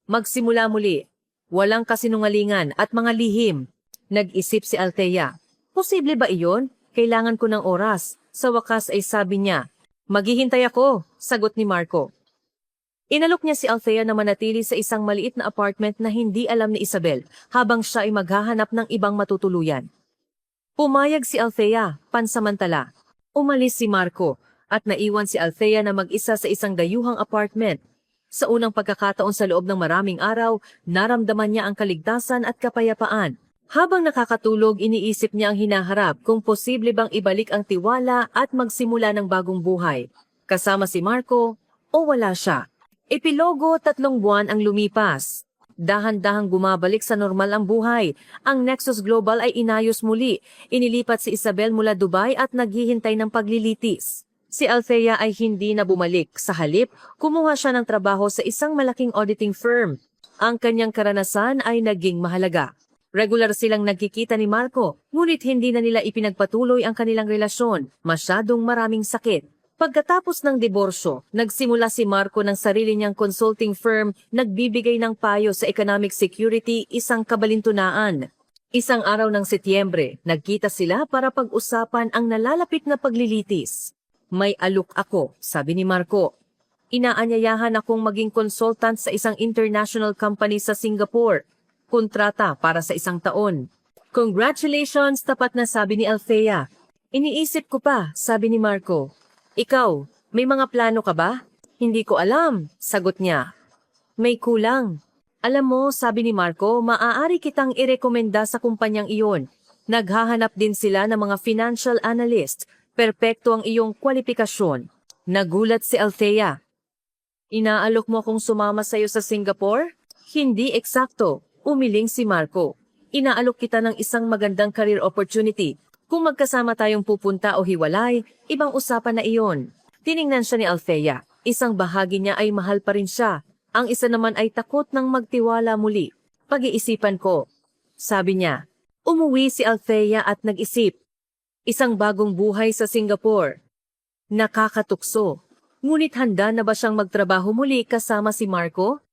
Magsimula muli. Walang kasinungalingan at mga lihim. Nag-isip si Althea. Posible ba iyon? Kailangan ko ng oras. Sa wakas ay sabi niya. Maghihintay ako, sagot ni Marco. Inalok niya si Althea na manatili sa isang maliit na apartment na hindi alam ni Isabel habang siya ay maghahanap ng ibang matutuluyan. Pumayag si Althea, pansamantala. Umalis si Marco at naiwan si Althea na mag-isa sa isang dayuhang apartment. Sa unang pagkakataon sa loob ng maraming araw, naramdaman niya ang kaligtasan at kapayapaan. Habang nakakatulog, iniisip niya ang hinaharap kung posible bang ibalik ang tiwala at magsimula ng bagong buhay. Kasama si Marco o wala siya. Epilogo, 3 buwan ang lumipas. Dahan-dahang bumabalik sa normal ang buhay. Ang Nexus Global ay inayos muli. Inilipat si Isabel mula Dubai at naghihintay ng paglilitis. Si Althea ay hindi na bumalik. Sa halip, kumuha siya ng trabaho sa isang malaking auditing firm. Ang kanyang karanasan ay naging mahalaga. Regular silang nagkikita ni Marco, ngunit hindi na nila ipinagpatuloy ang kanilang relasyon. Masyadong maraming sakit. Pagkatapos ng diborsyo, nagsimula si Marco ng sarili niyang consulting firm, nagbibigay ng payo sa economic security, isang kabalintunaan. Isang araw ng Setyembre, nagkita sila para pag-usapan ang nalalapit na paglilitis. May alok ako, sabi ni Marco. Inaanyayahan akong maging consultant sa isang international company sa Singapore. Kontrata para sa 1 taon. Congratulations, tapat na sabi ni Althea. Iniisip ko pa, sabi ni Marco. Ikaw, may mga plano ka ba? Hindi ko alam, sagot niya. May kulang. Alam mo, sabi ni Marco, maaari kitang irekomenda sa kumpanyang iyon. Naghahanap din sila ng mga financial analyst. Perpekto ang iyong kwalifikasyon. Nagulat si Althea. Inaalok mo akong sumama sa iyo sa Singapore? Hindi eksakto, umiling si Marco. Inaalok kita ng isang magandang career opportunity. Kung magkasama tayong pupunta o hiwalay, ibang usapan na iyon. Tiningnan siya ni Althea. Isang bahagi niya ay mahal pa rin siya. Ang isa naman ay takot ng magtiwala muli. Pag-iisipan ko. Sabi niya. Umuwi si Althea at nag-isip. Isang bagong buhay sa Singapore. Nakakatukso. Ngunit handa na ba siyang magtrabaho muli kasama si Marco?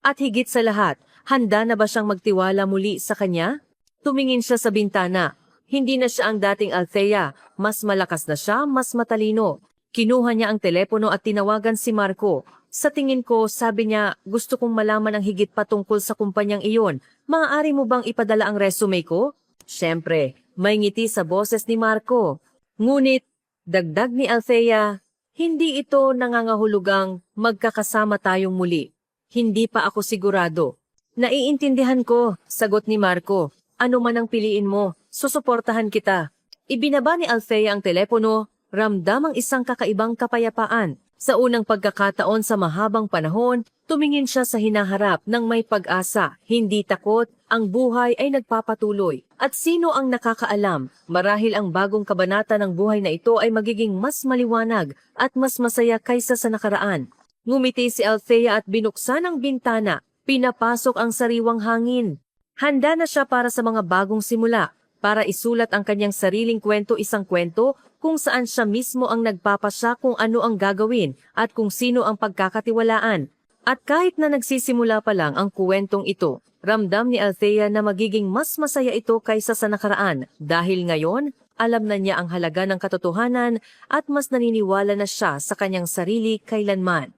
At higit sa lahat, handa na ba siyang magtiwala muli sa kanya? Tumingin siya sa bintana. Hindi na siya ang dating Althea, mas malakas na siya, mas matalino. Kinuha niya ang telepono at tinawagan si Marco. Sa tingin ko, sabi niya, gusto kong malaman ang higit pa tungkol sa kumpanyang iyon. Maaari mo bang ipadala ang resume ko? Siyempre, may ngiti sa boses ni Marco. Ngunit, dagdag ni Althea, hindi ito nangangahulugang magkakasama tayong muli. Hindi pa ako sigurado. Naiintindihan ko, sagot ni Marco. Ano man ang piliin mo, susuportahan kita. Ibinaba ni Althea ang telepono, ramdam ang isang kakaibang kapayapaan. Sa unang pagkakataon sa mahabang panahon, tumingin siya sa hinaharap ng may pag-asa, hindi takot, ang buhay ay nagpapatuloy. At sino ang nakakaalam, marahil ang bagong kabanata ng buhay na ito ay magiging mas maliwanag at mas masaya kaysa sa nakaraan. Ngumiti si Althea at binuksan ang bintana, pinapasok ang sariwang hangin. Handa na siya para sa mga bagong simula, para isulat ang kanyang sariling kwento, isang kwento kung saan siya mismo ang nagpapasya kung ano ang gagawin at kung sino ang pagkakatiwalaan. At kahit na nagsisimula pa lang ang kwentong ito, ramdam ni Althea na magiging mas masaya ito kaysa sa nakaraan dahil ngayon, alam na niya ang halaga ng katotohanan at mas naniniwala na siya sa kanyang sarili kailanman.